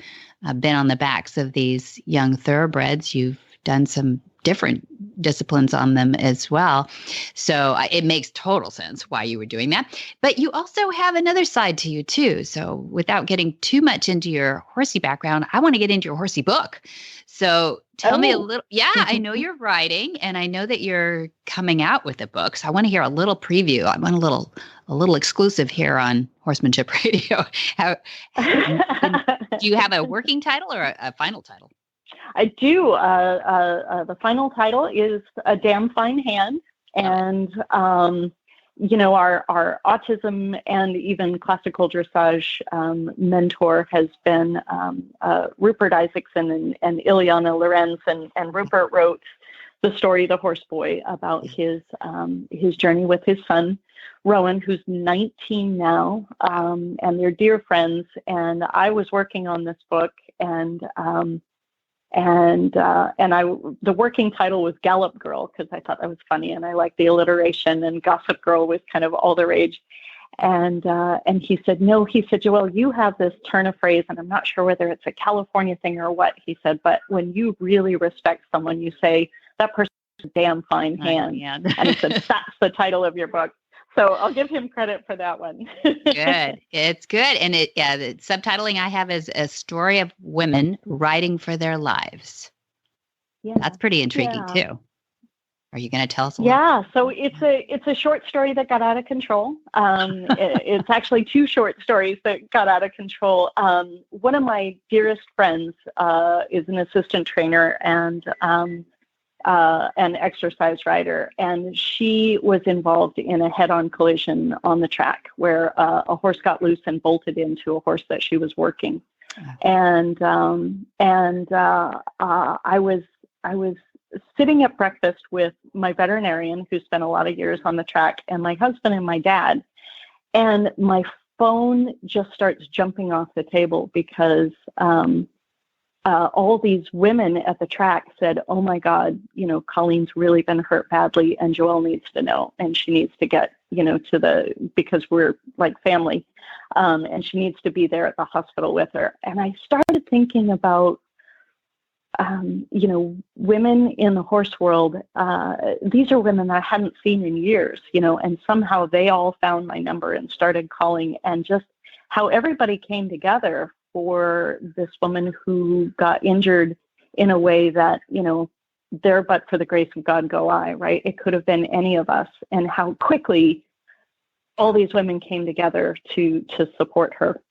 Speaker 2: been on the backs of these young thoroughbreds. You've done some different disciplines on them as well. So it makes total sense why you were doing that. But you also have another side to you too. So without getting too much into your horsey background, I want to get into your horsey book. So tell me a little. Yeah, I know you're writing, and I know that you're coming out with a book. So I want to hear a little preview. I want a little exclusive here on Horsemanship Radio. Do you have a working title or a final title?
Speaker 8: I do. The final title is A Damn Fine Hand. And, our autism and even classical dressage mentor has been Rupert Isaacson and Ileana Lorenz. And Rupert wrote the story, The Horse Boy, about his journey with his son, Rowan, who's 19 now, and they're dear friends. And I was working on this book, and the working title was Gallop Girl, because I thought that was funny, and I liked the alliteration. And Gossip Girl was kind of all the rage. And he said, no, he said, Joelle, you have this turn of phrase, and I'm not sure whether it's a California thing or what. He said, but when you really respect someone, you say that person's a damn fine hand. And he said, that's the title of your book. So I'll give him credit for that one.
Speaker 2: Good. It's good. And the subtitling I have is A Story of Women Writing for Their Lives. Yeah. That's pretty intriguing too. Are you going to tell us a little?
Speaker 8: Yeah. So it's a short story that got out of control. It's actually two short stories that got out of control. One of my dearest friends is an assistant trainer and an exercise rider, and she was involved in a head-on collision on the track where a horse got loose and bolted into a horse that she was working. And I was sitting at breakfast with my veterinarian, who spent a lot of years on the track, and my husband and my dad, and my phone just starts jumping off the table because all these women at the track said, oh my God, Colleen's really been hurt badly, and Joelle needs to know, and she needs to get, because we're like family, and she needs to be there at the hospital with her. And I started thinking about, women in the horse world. These are women that I hadn't seen in years, and somehow they all found my number and started calling, and just how everybody came together for this woman who got injured in a way that, there but for the grace of God go I, right? It could have been any of us, and how quickly all these women came together to support her.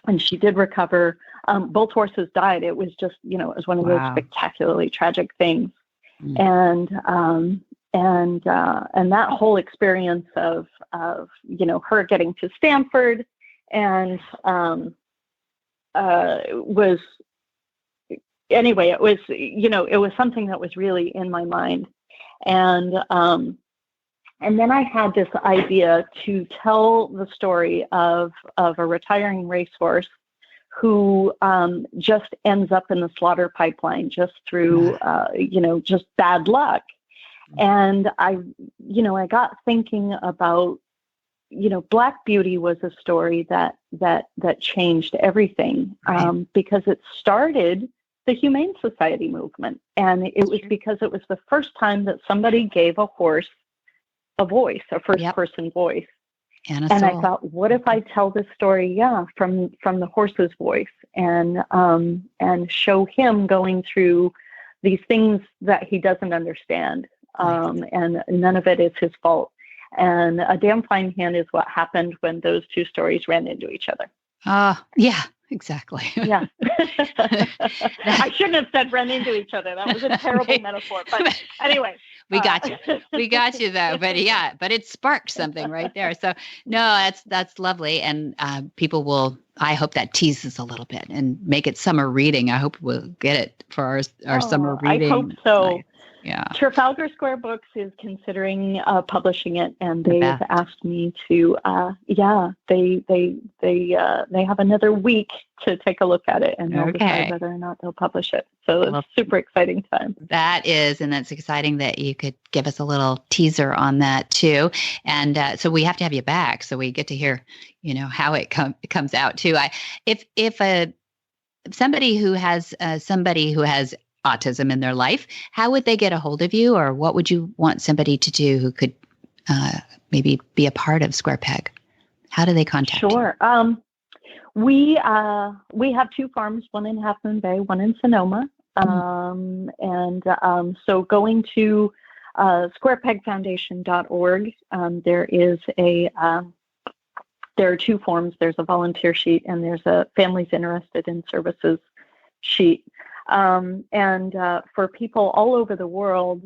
Speaker 8: And she did recover. Both horses died. It was just, it was one of those spectacularly tragic things. And that whole experience of her getting to Stanford and, was anyway, it was something that was really in my mind. And then I had this idea to tell the story of a retiring racehorse who just ends up in the slaughter pipeline just through, just bad luck. And I got thinking about, Black Beauty was a story that changed everything, because it started the Humane Society movement. And it was because it was the first time that somebody gave a horse a voice, a first-person voice. And I thought, what if I tell this story, from the horse's voice, and show him going through these things that he doesn't understand, and none of it is his fault. And A Damn Fine Hand is what happened when those two stories ran into each other.
Speaker 2: Yeah, exactly.
Speaker 8: Yeah. I shouldn't have said run into each other. That was a terrible metaphor. But anyway.
Speaker 2: We got you. We got you though. But it sparked something right there. So no, that's lovely. And people will, I hope that teases a little bit and make it summer reading. I hope we'll get it for our summer reading.
Speaker 8: I hope so.
Speaker 2: Yeah.
Speaker 8: Trafalgar Square Books is considering publishing it, and they've asked me to. They have another week to take a look at it, and they'll decide whether or not they'll publish it. So it's a super exciting time.
Speaker 2: And that's exciting that you could give us a little teaser on that too. And so we have to have you back, so we get to hear, how it comes out too. If somebody who has autism in their life, how would they get a hold of you, or what would you want somebody to do who could maybe be a part of Square Peg? How do they contact you?
Speaker 8: Sure. We have 2 farms, one in Half Moon Bay, one in Sonoma. So going to squarepegfoundation.org, there are 2 forms. There's a volunteer sheet and there's a families interested in services sheet. For people all over the world,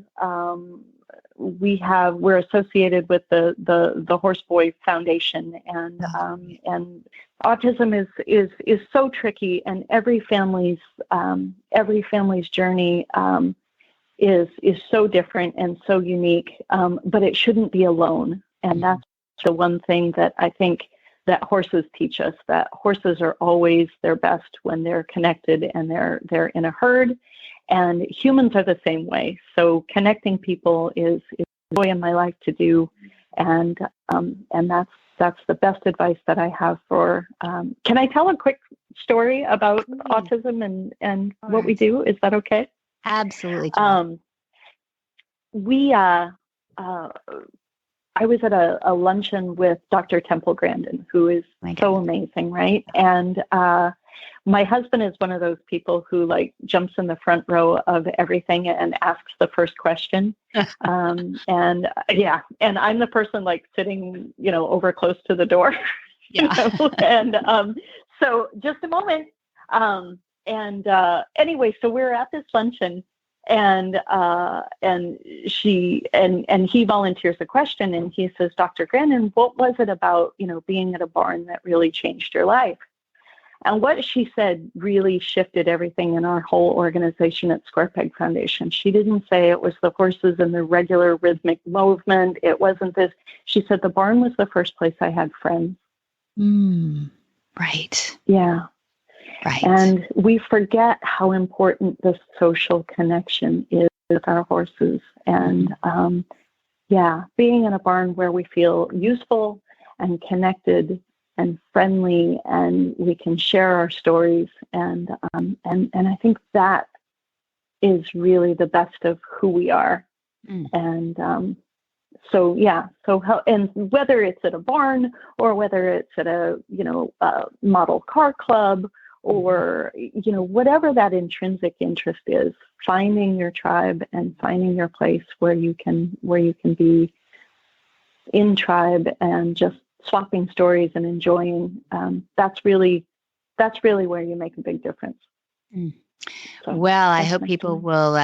Speaker 8: we're associated with the Horse Boy Foundation, and autism is so tricky, and every family's journey is so different and so unique, but it shouldn't be alone. And that's the one thing that I think that horses teach us, that horses are always their best when they're connected and they're in a herd, and humans are the same way. So connecting people is joy in my life to do, and that's the best advice that I have for. Can I tell a quick story about autism and what we do? Is that okay?
Speaker 2: Absolutely.
Speaker 8: I was at a luncheon with Dr. Temple Grandin, who is so amazing, right? And my husband is one of those people who jumps in the front row of everything and asks the first question. And I'm the person sitting, over close to the door.
Speaker 2: Yeah.
Speaker 8: And so just a moment. Anyway, so we're at this luncheon, and he volunteers a question, and he says, Dr. Grandin, what was it about, being at a barn that really changed your life? And what she said really shifted everything in our whole organization at Square Peg Foundation. She didn't say it was the horses and the regular rhythmic movement. It wasn't this. She said the barn was the first place I had friends.
Speaker 2: Right.
Speaker 8: Yeah.
Speaker 2: Right.
Speaker 8: And we forget how important the social connection is with our horses. And being in a barn where we feel useful and connected and friendly, and we can share our stories, and I think that is really the best of who we are. And so whether it's at a barn or whether it's at a model car club, or whatever that intrinsic interest is, finding your tribe and finding your place where you can be in tribe and just swapping stories and enjoying, that's really where you make a big difference. So,
Speaker 2: well, I hope people will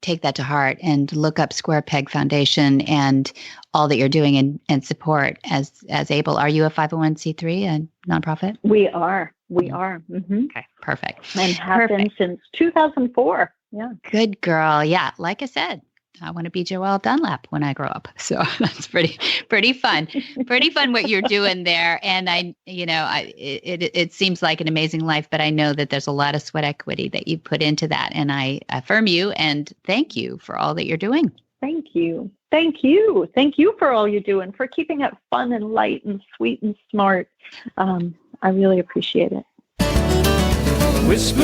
Speaker 2: take that to heart and look up Square Peg Foundation and all that you're doing and support as able. Are you a 501c3, a nonprofit?
Speaker 8: We are. Mm-hmm.
Speaker 2: Okay, perfect.
Speaker 8: And have been since 2004. Yeah.
Speaker 2: Good girl. Yeah. Like I said, I want to be Joell Dunlap when I grow up. So that's pretty fun. Pretty fun what you're doing there. And it seems like an amazing life, but I know that there's a lot of sweat equity that you put into that. And I affirm you and thank you for all that you're doing.
Speaker 8: Thank you. Thank you. Thank you for all you do and for keeping it fun and light and sweet and smart. I really appreciate it.
Speaker 9: Whisper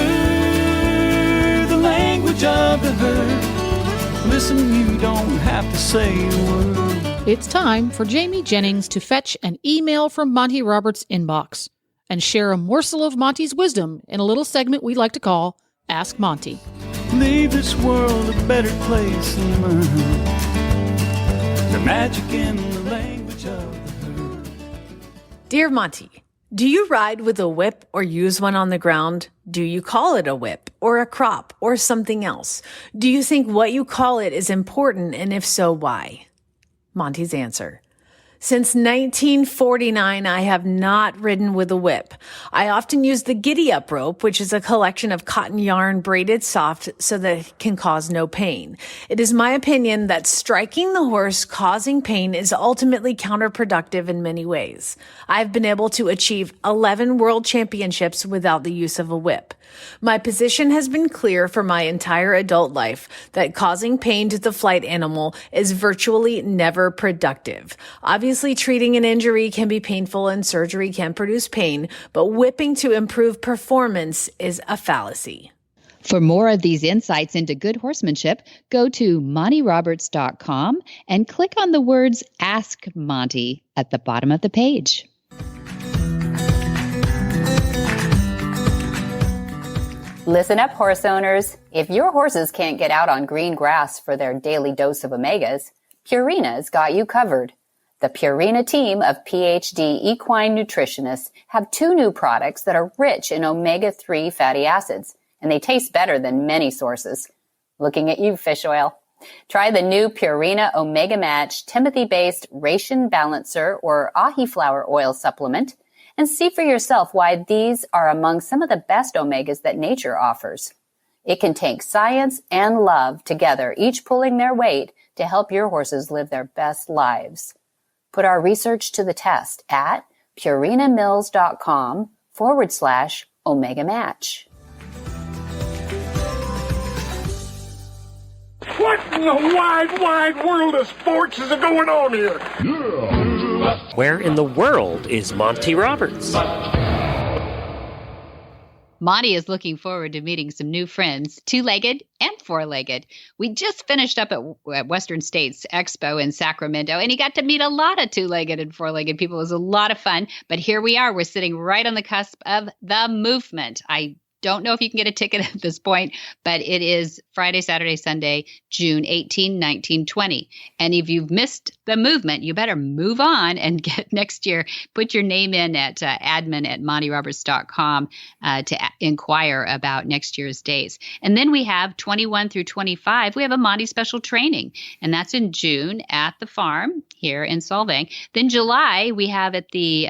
Speaker 9: the language of the herd. Listen, you don't have to say a word.
Speaker 3: It's time for Jamie Jennings to fetch an email from Monty Roberts' inbox and share a morsel of Monty's wisdom in a little segment we like to call Ask Monty.
Speaker 9: Leave this world a better place than mine. The magic in the language of the herd.
Speaker 10: Dear Monty, do you ride with a whip or use one on the ground? Do you call it a whip or a crop or something else? Do you think what you call it is important, and if so, why? Monty's answer. Since 1949, I have not ridden with a whip. I often use the giddy-up rope, which is a collection of cotton yarn braided soft so that it can cause no pain. It is my opinion that striking the horse causing pain is ultimately counterproductive in many ways. I've been able to achieve 11 world championships without the use of a whip. My position has been clear for my entire adult life that causing pain to the flight animal is virtually never productive. Obviously, treating an injury can be painful and surgery can produce pain, but whipping to improve performance is a fallacy.
Speaker 2: For more of these insights into good horsemanship, go to montyroberts.com and click on the words Ask Monty at the bottom of the page.
Speaker 11: Listen up, horse owners. If your horses can't get out on green grass for their daily dose of omegas, Purina's got you covered. The Purina team of PhD equine nutritionists have 2 new products that are rich in omega-3 fatty acids, and they taste better than many sources. Looking at you, fish oil. Try the new Purina Omega Match Timothy-based Ration Balancer or ahi flower oil supplement, and see for yourself why these are among some of the best omegas that nature offers. It can take science and love together, each pulling their weight to help your horses live their best lives. Put our research to the test at purinamills.com/omega match.
Speaker 12: What in the wide, wide world of sports is going on here?
Speaker 1: Where in the world is Monty Roberts?
Speaker 2: Monty is looking forward to meeting some new friends, 2-legged and 4-legged. We just finished up at Western States Expo in Sacramento, and he got to meet a lot of 2-legged and 4-legged people. It was a lot of fun, but here we are. We're sitting right on the cusp of the movement. I don't know if you can get a ticket at this point, but it is Friday, Saturday, Sunday, June 18, 19, 20. And if you've missed the movement, you better move on and get next year. Put your name in at admin@montyroberts.com to inquire about next year's dates. And then we have 21 through 25. We have a Monty special training, and that's in June at the farm here in Solvang. Then July, we have at the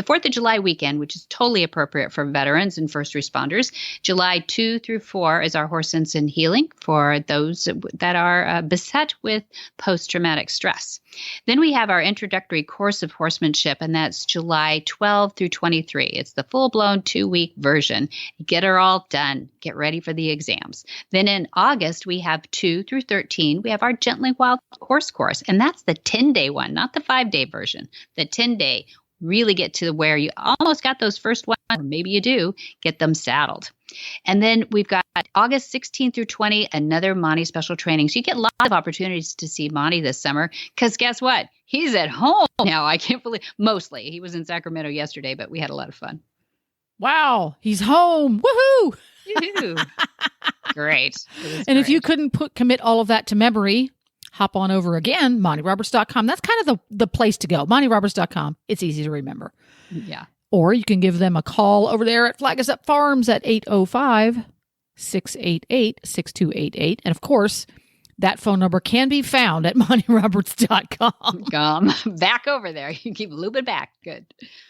Speaker 2: 4th of July weekend, which is totally appropriate for veterans and first responders. July 2 through 4 is our Horse Sense and Healing for those that are beset with post-traumatic stress. Then we have our introductory course of horsemanship, and that's July 12 through 23. It's the full-blown 2-week version. Get her all done. Get ready for the exams. Then in August, we have 2 through 13. We have our Gently Wild Horse course, and that's the 10-day one, not the 5-day version, the 10-day. Really get to where you almost got those first ones, or maybe you do, get them saddled. And then we've got August 16 through 20, another Monty special training. So you get lots of opportunities to see Monty this summer, because guess what? He's at home now. I can't believe, mostly. He was in Sacramento yesterday, but we had a lot of fun.
Speaker 3: Wow, he's home. Woohoo!
Speaker 2: Yoo-hoo. Great.
Speaker 3: And if you couldn't commit all of that to memory, hop on over again, montyroberts.com. That's kind of the place to go. montyroberts.com. It's easy to remember.
Speaker 2: Yeah.
Speaker 3: Or you can give them a call over there at Flag Us Up Farms at 805-688-6288. And of course, that phone number can be found at montyroberts.com.
Speaker 2: Back over there. You keep looping back. Good.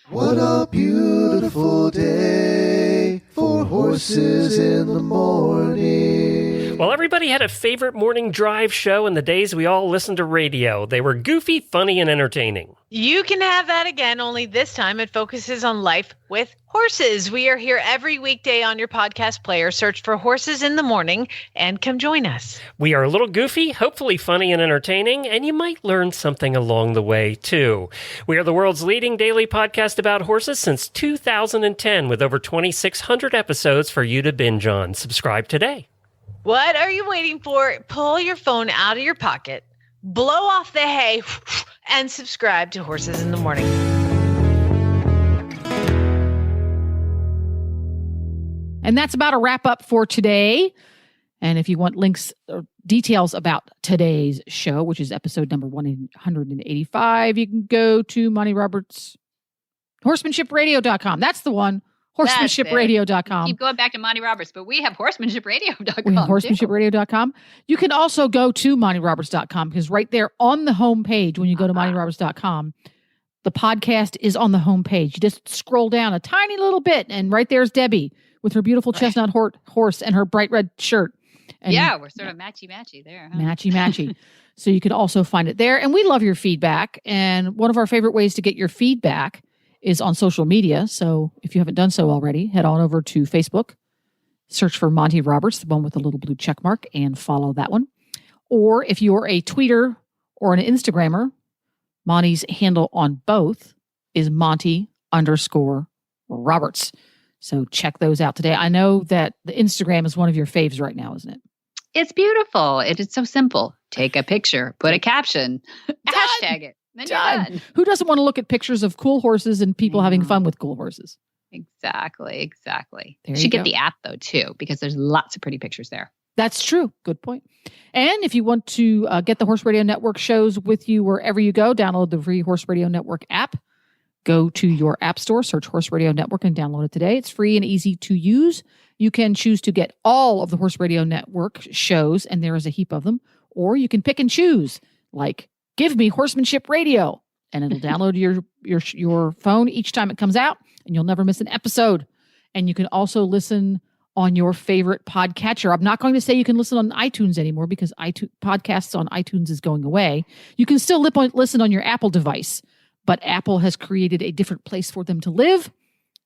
Speaker 13: What a beautiful day for horses in the morning.
Speaker 1: Well, everybody had a favorite morning drive show in the days we all listened to radio. They were goofy, funny, and entertaining.
Speaker 10: You can have that again, only this time it focuses on life with horses. We are here every weekday on your podcast player. Search for Horses in the Morning and come join us.
Speaker 1: We are a little goofy, hopefully funny and entertaining, and you might learn something along the way, too. We are the world's leading daily podcast about horses since 2010, with over 2,600 episodes for you to binge on. Subscribe today.
Speaker 10: What are you waiting for? Pull your phone out of your pocket, blow off the hay, and subscribe to Horses in the Morning.
Speaker 3: And that's about a wrap up for today. And if you want links or details about today's show, which is episode number 185, you can go to Monty Roberts, horsemanshipradio.com. That's the one. Horsemanshipradio.com.
Speaker 2: Keep going back to Monty Roberts, but we have horsemanshipradio.com.
Speaker 3: We have horsemanshipradio.com. You can also go to montyroberts.com, because right there on the home page, when you go to montyroberts.com, the podcast is on the home page. You just scroll down a tiny little bit, and right there's Debbie with her beautiful chestnut horse and her bright red shirt. And
Speaker 2: yeah, we're sort of matchy-matchy there. Huh?
Speaker 3: Matchy-matchy. So you can also find it there. And we love your feedback. And one of our favorite ways to get your feedback is on social media. So if you haven't done so already, head on over to Facebook, search for Monty Roberts, the one with the little blue check mark, and follow that one. Or if you're a tweeter or an Instagrammer, Monty's handle on both is Monty_Roberts. So check those out today. I know that the Instagram is one of your faves right now, isn't it?
Speaker 2: It's beautiful. It is so simple. Take a picture, put a caption, hashtag it. Then you're done.
Speaker 3: Who doesn't want to look at pictures of cool horses and people having fun with cool horses?
Speaker 2: Exactly.
Speaker 3: There
Speaker 2: You should get the app, though, too, because there's lots of pretty pictures there.
Speaker 3: That's true. Good point. And if you want to get the Horse Radio Network shows with you wherever you go, download the free Horse Radio Network app. Go to your app store, search Horse Radio Network, and download it today. It's free and easy to use. You can choose to get all of the Horse Radio Network shows, and there is a heap of them. Or you can pick and choose, like, give me Horsemanship Radio, and it'll download your phone each time it comes out, and you'll never miss an episode. And you can also listen on your favorite podcatcher. I'm not going to say you can listen on iTunes anymore because podcasts on iTunes is going away. You can still listen on your Apple device, but Apple has created a different place for them to live.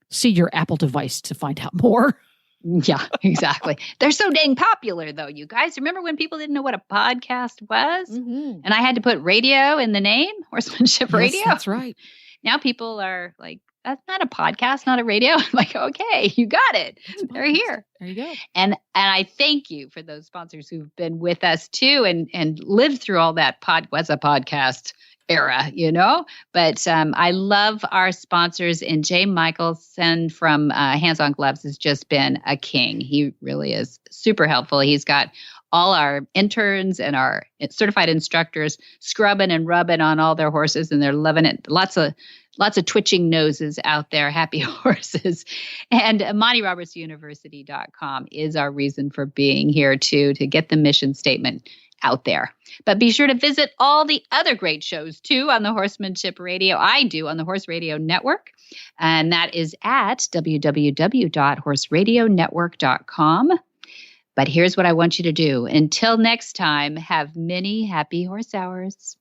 Speaker 3: See your Apple device to find out more.
Speaker 2: Yeah, exactly. They're so dang popular, though, you guys. Remember when people didn't know what a podcast was?
Speaker 3: Mm-hmm.
Speaker 2: And I had to put radio in the name, Horsemanship Radio?
Speaker 3: Yes, that's right.
Speaker 2: Now people are like, that's not a podcast, not a radio. I'm like, okay, you got it. They're here.
Speaker 3: There you go.
Speaker 2: And I thank you for those sponsors who've been with us too and lived through all that was a podcast era, But I love our sponsors, and Jay Michelson from Hands on Gloves has just been a king. He really is super helpful. He's got all our interns and our certified instructors scrubbing and rubbing on all their horses, and they're loving it. Lots of twitching noses out there, happy horses. And MontyRobertsUniversity.com is our reason for being here too, to get the mission statement out there. But be sure to visit all the other great shows too on the Horsemanship Radio. I do on the Horse Radio Network. And that is at www.horseradionetwork.com. But here's what I want you to do. Until next time, have many happy horse hours.